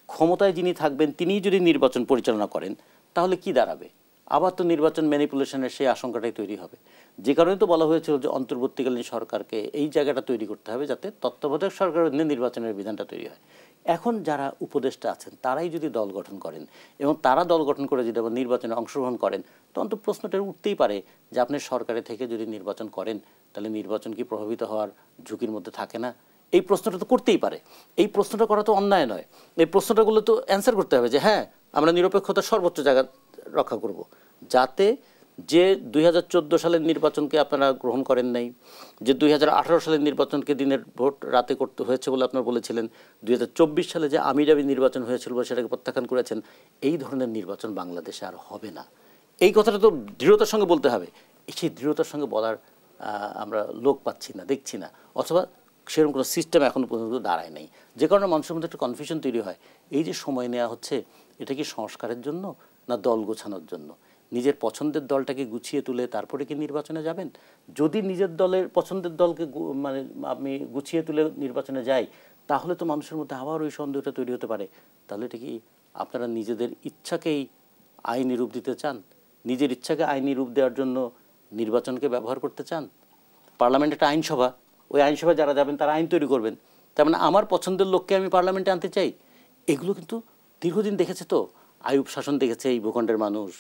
ক্ষমতায় যিনি থাকবেন তিনিই যদি নির্বাচন পরিচালনা করেন তাহলে কি দাঁড়াবে? আবার তো নির্বাচন ম্যানিপুলেশনের সেই আশঙ্কাটাই তৈরি হবে। যে কারণে তো বলা হয়েছিল যে অন্তর্বর্তীকালীন সরকারকে এই জায়গাটা তৈরি করতে হবে যাতে তত্ত্বাবধায়ক সরকারের অধীনে নির্বাচনের বিধানটা তৈরি হয়। এখন যারা উপদেষ্টা আছেন তারাই যদি দল গঠন করেন এবং তারা দল গঠন করে যদি আবার নির্বাচনে অংশগ্রহণ করেন, তখন তো প্রশ্নটা উঠতেই পারে যে আপনি সরকারে থেকে যদি নির্বাচন করেন তাহলে নির্বাচন কি প্রভাবিত হওয়ার ঝুঁকির মধ্যে থাকে না? এই প্রশ্নটা তো করতেই পারে। এই প্রশ্নটা করা তো অন্যায় নয়। এই প্রশ্নটাগুলো তো অ্যান্সার করতে হবে যে হ্যাঁ, আমরা নিরপেক্ষতার সর্বোচ্চ জায়গা রক্ষা করব, যাতে যে 2014 সালের নির্বাচনকে আপনারা গ্রহণ করেন নাই, যে 2018 সালের নির্বাচনকে দিনের ভোট রাতে করতে হয়েছে বলে আপনারা বলেছিলেন, 2024 সালে যে আমিরাবি নির্বাচন হয়েছিল বলে সেটাকে প্রত্যাখ্যান করেছেন, এই ধরনের নির্বাচন বাংলাদেশে আর হবে না। এই কথাটা তো দৃঢ়তার সঙ্গে বলতে হবে। সেই দৃঢ়তার সঙ্গে বলার আমরা লোক পাচ্ছি না, দেখছি না, অথবা সেরকম কোনো সিস্টেম এখনও পর্যন্ত দাঁড়ায় নাই, যে কারণে মানুষের মধ্যে একটা কনফিউশন তৈরি হয়। এই যে সময় নেওয়া হচ্ছে, এটা কি সংস্কারের জন্য না দল গোছানোর জন্য? নিজের পছন্দের দলটাকে গুছিয়ে তুলে তারপরে কি নির্বাচনে যাবেন? যদি নিজের দলের পছন্দের দলকে মানে আমি গুছিয়ে তুলে নির্বাচনে যাই, তাহলে তো মানুষের মধ্যে আবার ওই সন্দেহটা তৈরি হতে পারে। তাহলে এটা কি আপনারা নিজেদের ইচ্ছাকেই আইনি রূপ দিতে চান? নিজের ইচ্ছাকে আইনি রূপ দেওয়ার জন্য নির্বাচনকে ব্যবহার করতে চান? পার্লামেন্ট একটা আইনসভা, ওই আইনসভায় যারা যাবেন তারা আইন তৈরি করবেন। তার মানে আমার পছন্দের লোককে আমি পার্লামেন্টে আনতে চাই। এগুলো কিন্তু দীর্ঘদিন দেখেছে তো। আইয়ুব শাসন দেখেছে এই ভূখণ্ডের মানুষ,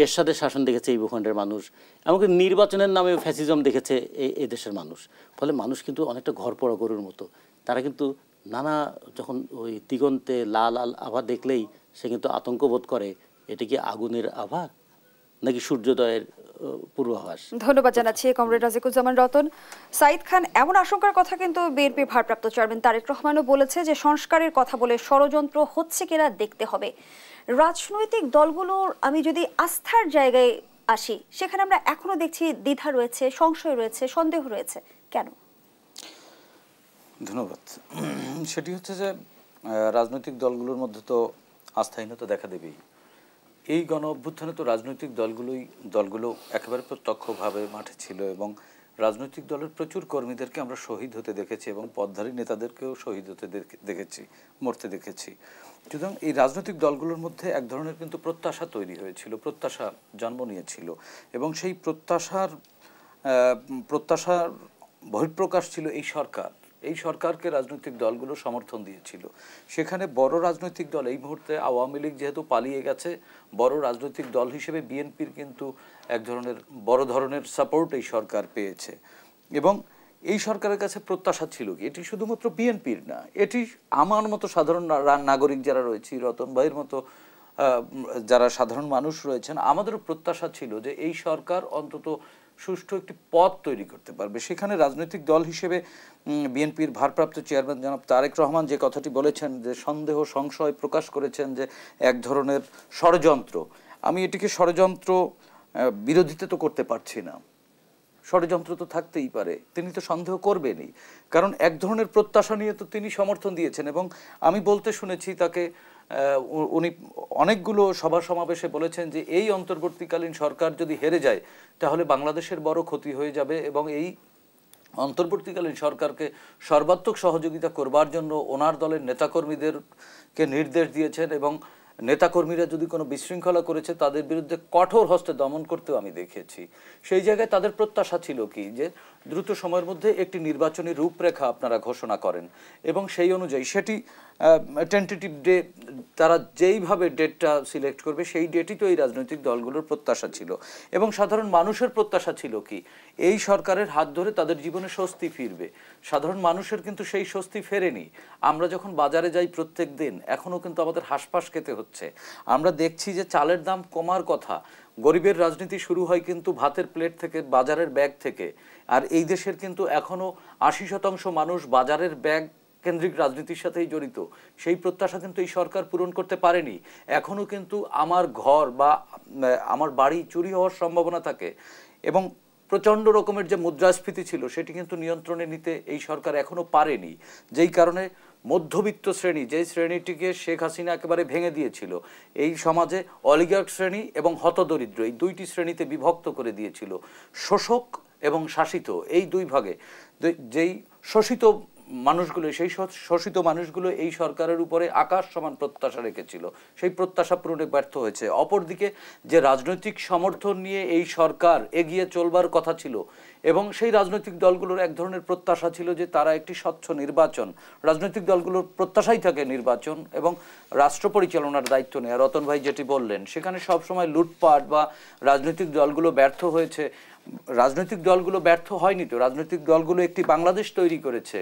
এরশাদের শাসন দেখেছে এই ভূখণ্ডের মানুষ, এমনকি নির্বাচনের নামে ফ্যাসিজম দেখেছে এই দেশের মানুষ। ফলে মানুষ কিন্তু অনেকটা ঘরপড়া গরুর মতো। তারা কিন্তু নানা যখন ওই দিগন্তে লাল লাল আভা দেখলেই সে কিন্তু আতঙ্ক বোধ করে, এটা কি আগুনের আভা নাকি সূর্যোদয়ের পূর্বাভাস? ধন্যবাদ জানাচ্ছি কমরেড রাজিকুজ্জামান রতন। সাইদ খান, এমন আশঙ্কার কথা কিন্তু বিএনপির ভারপ্রাপ্ত চেয়ারম্যান তারেক রহমানও বলেছে যে সংস্কারের কথা বলে ষড়যন্ত্র হচ্ছে কিনা দেখতে হবে। রাজনৈতিক দলগুলোর আমি যদি আস্থার জায়গায় আসি, সেখানে আমরা এখনো দেখছি দ্বিধা রয়েছে, সংশয় রয়েছে, সন্দেহ রয়েছে, কেন? ধন্যবাদ। সেটি হচ্ছে যে রাজনৈতিক দলগুলোর মধ্যে তো আস্থাহীনতা দেখা দেবেই। এই গণ অভ্যুত্থানে তো রাজনৈতিক দলগুলো একেবারে প্রত্যক্ষভাবে মাঠে ছিল, এবং রাজনৈতিক দলের প্রচুর কর্মীদেরকে আমরা শহীদ হতে দেখেছি এবং পদধারী নেতাদেরকেও শহীদ হতে দেখেছি, মরতে দেখেছি। সুতরাং এই রাজনৈতিক দলগুলোর মধ্যে এক ধরনের কিন্তু প্রত্যাশা তৈরি হয়েছিল, প্রত্যাশা জন্ম নিয়েছিল, এবং সেই প্রত্যাশার বহিঃপ্রকাশ ছিল এই সরকারকে রাজনৈতিক দলগুলো সমর্থন দিয়েছিল। সেখানে বড় রাজনৈতিক দল এই মুহূর্তে আওয়ামী লীগ যেহেতু পালিয়ে গেছে, বড় রাজনৈতিক দল হিসেবে বিএনপির কিন্তু এক ধরনের বড় ধরনের সাপোর্ট এই সরকার পেয়েছে। এবং এই সরকারের কাছে প্রত্যাশা ছিল কি, এটি শুধুমাত্র বিএনপির না, এটি আমার মতো সাধারণ নাগরিক যারা রয়েছে, রতন ভাইয়ের মতো যারা সাধারণ মানুষ রয়েছেন, আমাদেরও প্রত্যাশা ছিল যে এই সরকার অন্তত সুষ্ঠু একটি পথ তৈরি করতে পারবে। সেখানে রাজনৈতিক দল হিসেবে বিএনপির ভারপ্রাপ্ত চেয়ারম্যান জনাব তারেক রহমান যে কথাটি বলেছেন, যে সন্দেহ সংশয় প্রকাশ করেছেন যে এক ধরনের ষড়যন্ত্র, আমি এটিকে ষড়যন্ত্র বিরোধিতা তো করতে পারছি না। ষড়যন্ত্র তো থাকতেই পারে, তিনি তো সন্দেহ করবেনই, কারণ এক ধরনের প্রত্যাশা নিয়ে তো তিনি সমর্থন দিয়েছেন। এবং আমি বলতে শুনেছি তাকে, উনি অনেকগুলো সভা সমাবেশে বলেছেন যে এই অন্তর্বর্তীকালীন সরকার যদি হেরে যায় তাহলে বাংলাদেশের বড় ক্ষতি হয়ে যাবে, এবং এই অন্তর্বর্তীকালীন সরকারকে সর্বাত্মক সহযোগিতা করবার জন্য ওনার দলের নেতাকর্মীদেরকে নির্দেশ দিয়েছেন, এবং নেতাকর্মীরা যদি কোনো বিশৃঙ্খলা করেছে তাদের বিরুদ্ধে কঠোর হস্তে দমন করতেও আমি দেখেছি। সেই জায়গায় তাদের প্রত্যাশা ছিল কি, যে দ্রুত সময়ের মধ্যে একটি নির্বাচনী রূপরেখা আপনারা ঘোষণা করেন, এবং সেই অনুযায়ী সেটি টেন্টেটিভ ডে, তারা যেইভাবে ডেটটা সিলেক্ট করবে সেই ডেটই তো এই রাজনৈতিক দলগুলোর প্রত্যাশা ছিল। এবং সাধারণ মানুষের প্রত্যাশা ছিল কি, এই সরকারের হাত ধরে তাদের জীবনে স্বস্তি ফিরবে। সাধারণ মানুষের কিন্তু সেই স্বস্তি ফেরেনি। আমরা যখন বাজারে যাই প্রত্যেক দিন, এখনও কিন্তু আমাদের হাঁসফাঁস খেতে হচ্ছে। আমরা দেখছি যে চালের দাম কমার কথা, গরিবের রাজনীতি শুরু হয় কিন্তু ভাতের প্লেট থেকে, বাজারের ব্যাগ থেকে। আর এই দেশের কিন্তু এখনও 80% মানুষ বাজারের ব্যাগ কেন্দ্রিক রাজনীতির সাথেই জড়িত। সেই প্রত্যাশা কিন্তু এই সরকার পূরণ করতে পারেনি। এখনও কিন্তু আমার ঘর বা আমার বাড়ি চুরি হওয়ার সম্ভাবনা থাকে, এবং প্রচণ্ড রকমের যে মুদ্রাস্ফীতি ছিল সেটি কিন্তু নিয়ন্ত্রণে নিতে এই সরকার এখনও পারেনি। যেই কারণে মধ্যবিত্ত শ্রেণী, যেই শ্রেণীটিকে শেখ হাসিনা একেবারে ভেঙে দিয়েছিল, এই সমাজে অলিগার্ক শ্রেণী এবং হতদরিদ্র, এই দুইটি শ্রেণীতে বিভক্ত করে দিয়েছিল। শোষক এবং শাসিত, এই দুই ভাগে। যেই শোষিত মানুষগুলো, সেই শোষিত মানুষগুলো এই সরকারের উপরে আকাশ সমান প্রত্যাশা রেখেছিল, সেই প্রত্যাশা পূরণে ব্যর্থ হয়েছে। অপরদিকে যে রাজনৈতিক সমর্থন নিয়ে এই সরকার এগিয়ে চলবার কথা ছিল, এবং সেই রাজনৈতিক দলগুলোর এক ধরনের প্রত্যাশা ছিল যে তারা একটি স্বচ্ছ নির্বাচন, রাজনৈতিক দলগুলোর প্রত্যাশাই থাকে নির্বাচন এবং রাষ্ট্র পরিচালনার দায়িত্ব নেয়। রতন ভাই যেটি বললেন, সেখানে সবসময় লুটপাট বা রাজনৈতিক দলগুলো ব্যর্থ হয়েছে, রাজনৈতিক দলগুলো ব্যর্থ হয়নি তো, রাজনৈতিক দলগুলো একটি বাংলাদেশ তৈরি করেছে।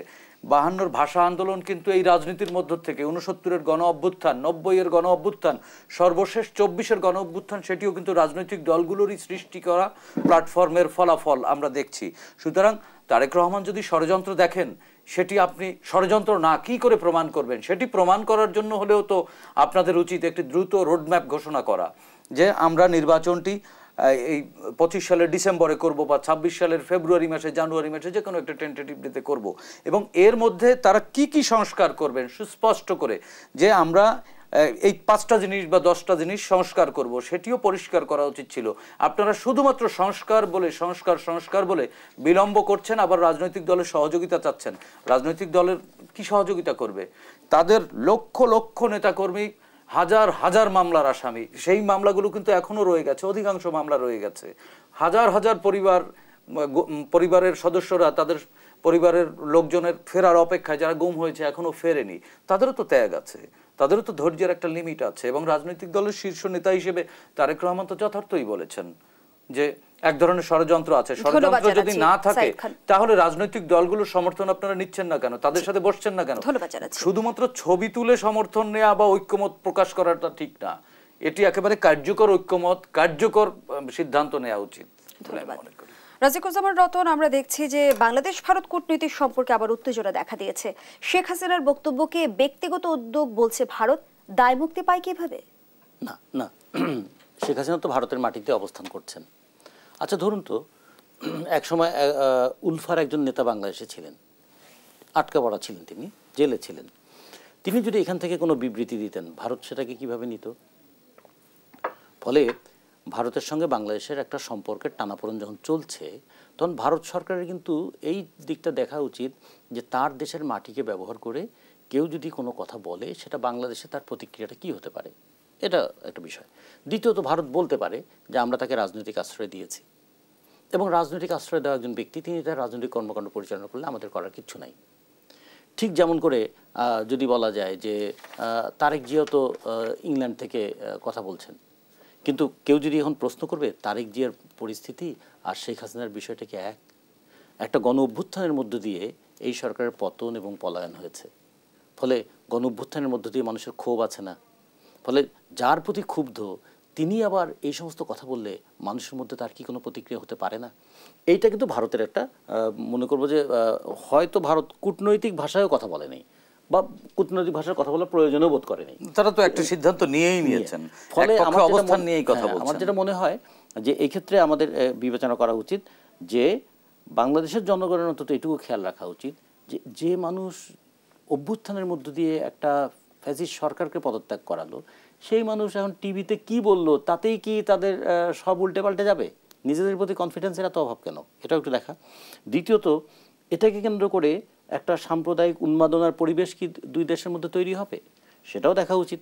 52-র ভাষা আন্দোলন কিন্তু এই রাজনীতির মধ্য থেকে, 69-এর গণ অভ্যুত্থান, 90-এর গণ অভ্যুত্থান, সর্বশেষ 24-এর গণ অভ্যুত্থান, সেটিও কিন্তু রাজনৈতিক দলগুলোরই সৃষ্টি করা প্ল্যাটফর্মের ফলাফল আমরা দেখছি। সুতরাং তারেক রহমান যদি ষড়যন্ত্র দেখেন, সেটি আপনি ষড়যন্ত্র না কি করে প্রমাণ করবেন? সেটি প্রমাণ করার জন্য হলেও তো আপনাদের উচিত একটি দ্রুত রোডম্যাপ ঘোষণা করা, যে আমরা নির্বাচনটি এই 25 সালের ডিসেম্বরে করব বা 26 সালের ফেব্রুয়ারি মাসে, জানুয়ারি মাসে, যে কোনো একটা টেন্টেটিভ ডেতে করব। এবং এর মধ্যে তারা কি কি সংস্কার করবেন সুস্পষ্ট করে, যে আমরা এই 5টা জিনিস বা 10টা জিনিস সংস্কার করব, সেটিও পরিষ্কার করা উচিত ছিল। আপনারা শুধুমাত্র সংস্কার বলে সংস্কার বলে বিলম্ব করছেন, আবার রাজনৈতিক দলের সহযোগিতা চাচ্ছেন। রাজনৈতিক দলের কি সহযোগিতা করবে? তাদের লক্ষ লক্ষ নেতাকর্মী, হাজার হাজার মামলার আসামি, সেই মামলাগুলো কিন্তু এখনো রয়ে গেছে, অধিকাংশ মামলা রয়ে গেছে। হাজার হাজার পরিবারের সদস্যরা তাদের পরিবারের লোকজনের ফেরার অপেক্ষায়, যারা গুম হয়েছে এখনো ফেরেনি, তাদেরও তো ত্যাগ আছে, তাদেরও তো ধৈর্যের একটা লিমিট আছে। এবং রাজনৈতিক দলের শীর্ষ নেতা হিসেবে তারেক রহমান তো যথার্থই বলেছেন যে এক ধরনের ষড়যন্ত্র আছে। ষড়যন্ত্র যদি না থাকে তাহলে রাজনৈতিক দলগুলোর সমর্থন আপনারা নিচ্ছেন না কেন? তাদের সাথে বসছেন না কেন? শুধুমাত্র ছবি তুলে সমর্থন নেওয়া বা ঐক্যমত প্রকাশ করাটা ঠিক না, এটি একেবারে কার্যকর ঐক্যমত, কার্যকর সিদ্ধান্ত নেওয়া উচিত। রাজিকুজ্জামান রতন, আমরা দেখছি যে বাংলাদেশ ভারত কূটনীতির সম্পর্কে আবার উত্তেজনা দেখা দিয়েছে। শেখ হাসিনার বক্তব্যকে ব্যক্তিগত উদ্যোগ বলছে ভারত, দায় মুক্তি পায় কিভাবে? না না, শেখ হাসিনা তো ভারতের মাটিতে অবস্থান করছেন। আচ্ছা ধরুন তো, এক সময় উলফার একজন নেতা বাংলাদেশে ছিলেন, আটকা পড়া ছিলেন, তিনি জেলে ছিলেন। তিনি যদি এখান থেকে কোনো বিবৃতি দিতেন, ভারত সেটাকে কিভাবে নিত? ফলে ভারতের সঙ্গে বাংলাদেশের একটা সম্পর্কের টানাপোড়েন যখন চলছে, তখন ভারত সরকারের কিন্তু এই দিকটা দেখা উচিত যে তার দেশের মাটিকে ব্যবহার করে কেউ যদি কোনো কথা বলে, সেটা বাংলাদেশে তার প্রতিক্রিয়াটা কী হতে পারে, এটা একটা বিষয়। দ্বিতীয়ত, ভারত বলতে পারে যে আমরা তাকে রাজনৈতিক আশ্রয় দিয়েছি, এবং রাজনৈতিক আশ্রয় দেওয়া একজন ব্যক্তি, তিনি তার রাজনৈতিক কর্মকাণ্ড পরিচালনা করলে আমাদের করার কিচ্ছু নাই। ঠিক যেমন করে যদি বলা যায় যে তারেক জিয়াও তো ইংল্যান্ড থেকে কথা বলছেন, কিন্তু কেউ যদি এখন প্রশ্ন করবে তারেক জিয়ার পরিস্থিতি আর শেখ হাসিনার বিষয়টা কি এক? একটা গণ অভ্যুত্থানের মধ্য দিয়ে এই সরকারের পতন এবং পলায়ন হয়েছে। ফলে গণ অভ্যুত্থানের মধ্য দিয়ে মানুষের ক্ষোভ আছে না? ফলে যার প্রতি ক্ষুব্ধ তিনি আবার এই সমস্ত কথা বললে মানুষের মধ্যে তার কি কোনো প্রতিক্রিয়া হতে পারে না? এইটা কিন্তু ভারতের একটা, মনে করবো যে হয়তো ভারত কূটনৈতিক ভাষায়ও কথা বলে নেই, বা কূটনৈতিক ভাষার কথা বলার প্রয়োজনও বোধ করেনি। তারা তো একটা সিদ্ধান্ত নিয়েই নিয়েছেন, ফলে অবস্থান নিয়েই কথা বলছেন। আমার যেটা মনে হয় যে এই ক্ষেত্রে আমাদের বিবেচনা করা উচিত যে বাংলাদেশের জনগণের অন্তত এটুকু খেয়াল রাখা উচিত যে যে মানুষ অভ্যুত্থানের মধ্য দিয়ে একটা ফ্যাসিস্ট সরকারকে পদত্যাগ করালো, সেই মানুষ এখন টিভিতে কি বললো তাতেই কি তাদের সব উল্টে পাল্টে যাবে? নিজেদের প্রতি কনফিডেন্সের এত অভাব কেন? এটাও একটু দেখা। দ্বিতীয়ত, এটাকে কেন্দ্র করে একটা সাম্প্রদায়িক উন্মাদনার পরিবেশ কি দুই দেশের মধ্যে তৈরি হবে, সেটাও দেখা উচিত।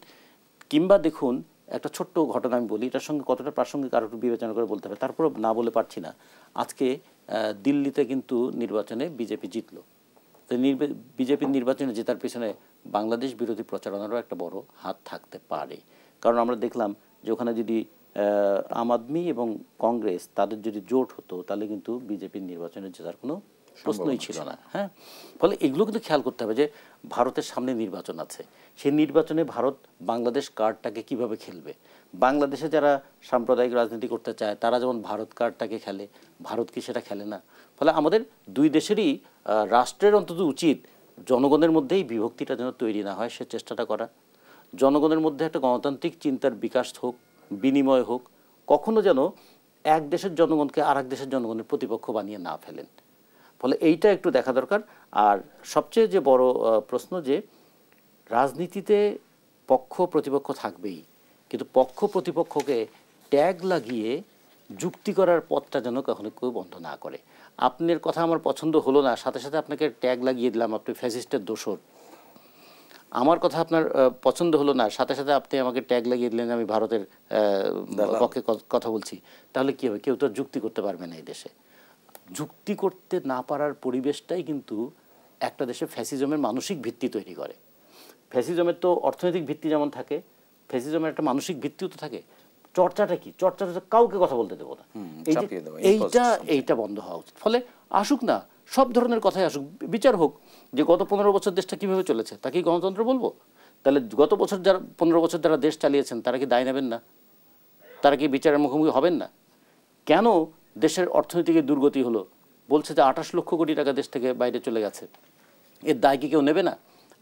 কিংবা দেখুন, একটা ছোট্ট ঘটনা আমি বলি, এটার সঙ্গে কতটা প্রাসঙ্গিক আরও একটু বিবেচনা করে বলতে হবে, তারপর না বলে পারছি না। আজকে দিল্লিতে কিন্তু নির্বাচনে বিজেপি জিতলো। তো বিজেপির নির্বাচনে জেতার পেছনে বাংলাদেশ বিরোধী প্রচারণারও একটা বড় হাত থাকতে পারে। কারণ আমরা দেখলাম যে ওখানে যদি আম আদমি এবং কংগ্রেস তাদের যদি জোট হতো, তাহলে কিন্তু বিজেপির নির্বাচনে জেতার কোনো প্রশ্নই ছিল না। হ্যাঁ, ফলে এগুলো কিন্তু খেয়াল করতে হবে যে ভারতের সামনে নির্বাচন আছে, সেই নির্বাচনে ভারত বাংলাদেশ কার্ডটাকে কিভাবে খেলবে। বাংলাদেশে যারা সাম্প্রদায়িক রাজনীতি করতে চায় তারা যেমন ভারত কার্ডটাকে খেলে, ভারত কি সেটা খেলে না? ফলে আমাদের দুই দেশেরই রাষ্ট্রের অন্তত উচিত জনগণের মধ্যেই বিভক্তিটা যেন তৈরি না হয় সে চেষ্টাটা করা। জনগণের মধ্যে একটা গণতান্ত্রিক চিন্তার বিকাশ হোক, বিনিময় হোক, কখনো যেন এক দেশের জনগণকে আর এক দেশের জনগণের প্রতিপক্ষ বানিয়ে না ফেলেন। ফলে এইটা একটু দেখা দরকার। আর সবচেয়ে যে বড় প্রশ্ন, যে রাজনীতিতে পক্ষ প্রতিপক্ষ থাকবেই, কিন্তু পক্ষ প্রতিপক্ষকে ট্যাগ লাগিয়ে যুক্তি করার পথটা যেন কখনো কেউ বন্ধ না করে। আপনার কথা আমার পছন্দ হলো না, সাথে সাথে আপনাকে ট্যাগ লাগিয়ে দিলাম আপনি ফ্যাসিস্টের দোসর। আমার কথা আপনার পছন্দ হলো না, সাথে সাথে আপনি আমাকে ট্যাগ লাগিয়ে দিলেন আমি ভারতের পক্ষে কথা বলছি। তাহলে কী হবে? কেউ তো যুক্তি করতে পারবে না এই দেশে। যুক্তি করতে না পারার পরিবেশটাই কিন্তু একটা দেশে ফ্যাসিজমের মানসিক ভিত্তি তৈরি করে। ফ্যাসিজমের তো অর্থনৈতিক ভিত্তি যেমন থাকে, ফ্যাসিজমের একটা মানসিক ভিত্তিও তো থাকে। চর্চাটা কি? চর্চাটা কাউকে কথা বলতে দেবো না, এইটা বন্ধ হওয়া উচিত। ফলে আসুক না, সব ধরনের কথাই আসুক, বিচার হোক যে গত 15 বছর দেশটা কিভাবে চলেছে, তাকেই গণতন্ত্র বলবো? তাহলে গত বছর যারা 15 বছর যারা দেশ চালিয়েছেন তারা কি দায় নেবেন না? তারা কি বিচারের মুখোমুখি হবেন না? কেন দেশের অর্থনৈতিক দুর্গতি হলো? বলছে যে 28 লক্ষ কোটি টাকা দেশ থেকে বাইরে চলে গেছে, এর দায় কি কেউ নেবে না?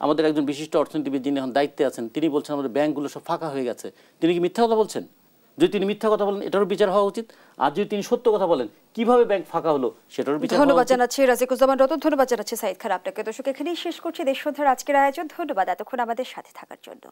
আমাদের একজন বিশিষ্ট অর্থনীতিবিদ যিনি এখন দায়িত্বে আছেন তিনি বলছেন আমাদের ব্যাংকগুলো সব ফাঁকা হয়ে গেছে। তিনি কি মিথ্যা কথা বলছেন? যদি তিনি মিথ্যা কথা বলেন এটারও বিচার হওয়া উচিত। আর যদি তিনি সত্য কথা বলেন কিভাবে ব্যাংক ফাঁকা হলো সেটারও বিচার হওয়া উচিত। ধন্যবাদ জানাচ্ছি রাজিকুজ্জামান রতন, ধন্যবাদ জানাচ্ছি সাঈদ খান আপনাকে। দর্শক, এখানেই শেষ করছি দেশ সন্ধ্যার আজকের আয়োজন। ধন্যবাদ এতক্ষণ আমাদের সাথে থাকার জন্য।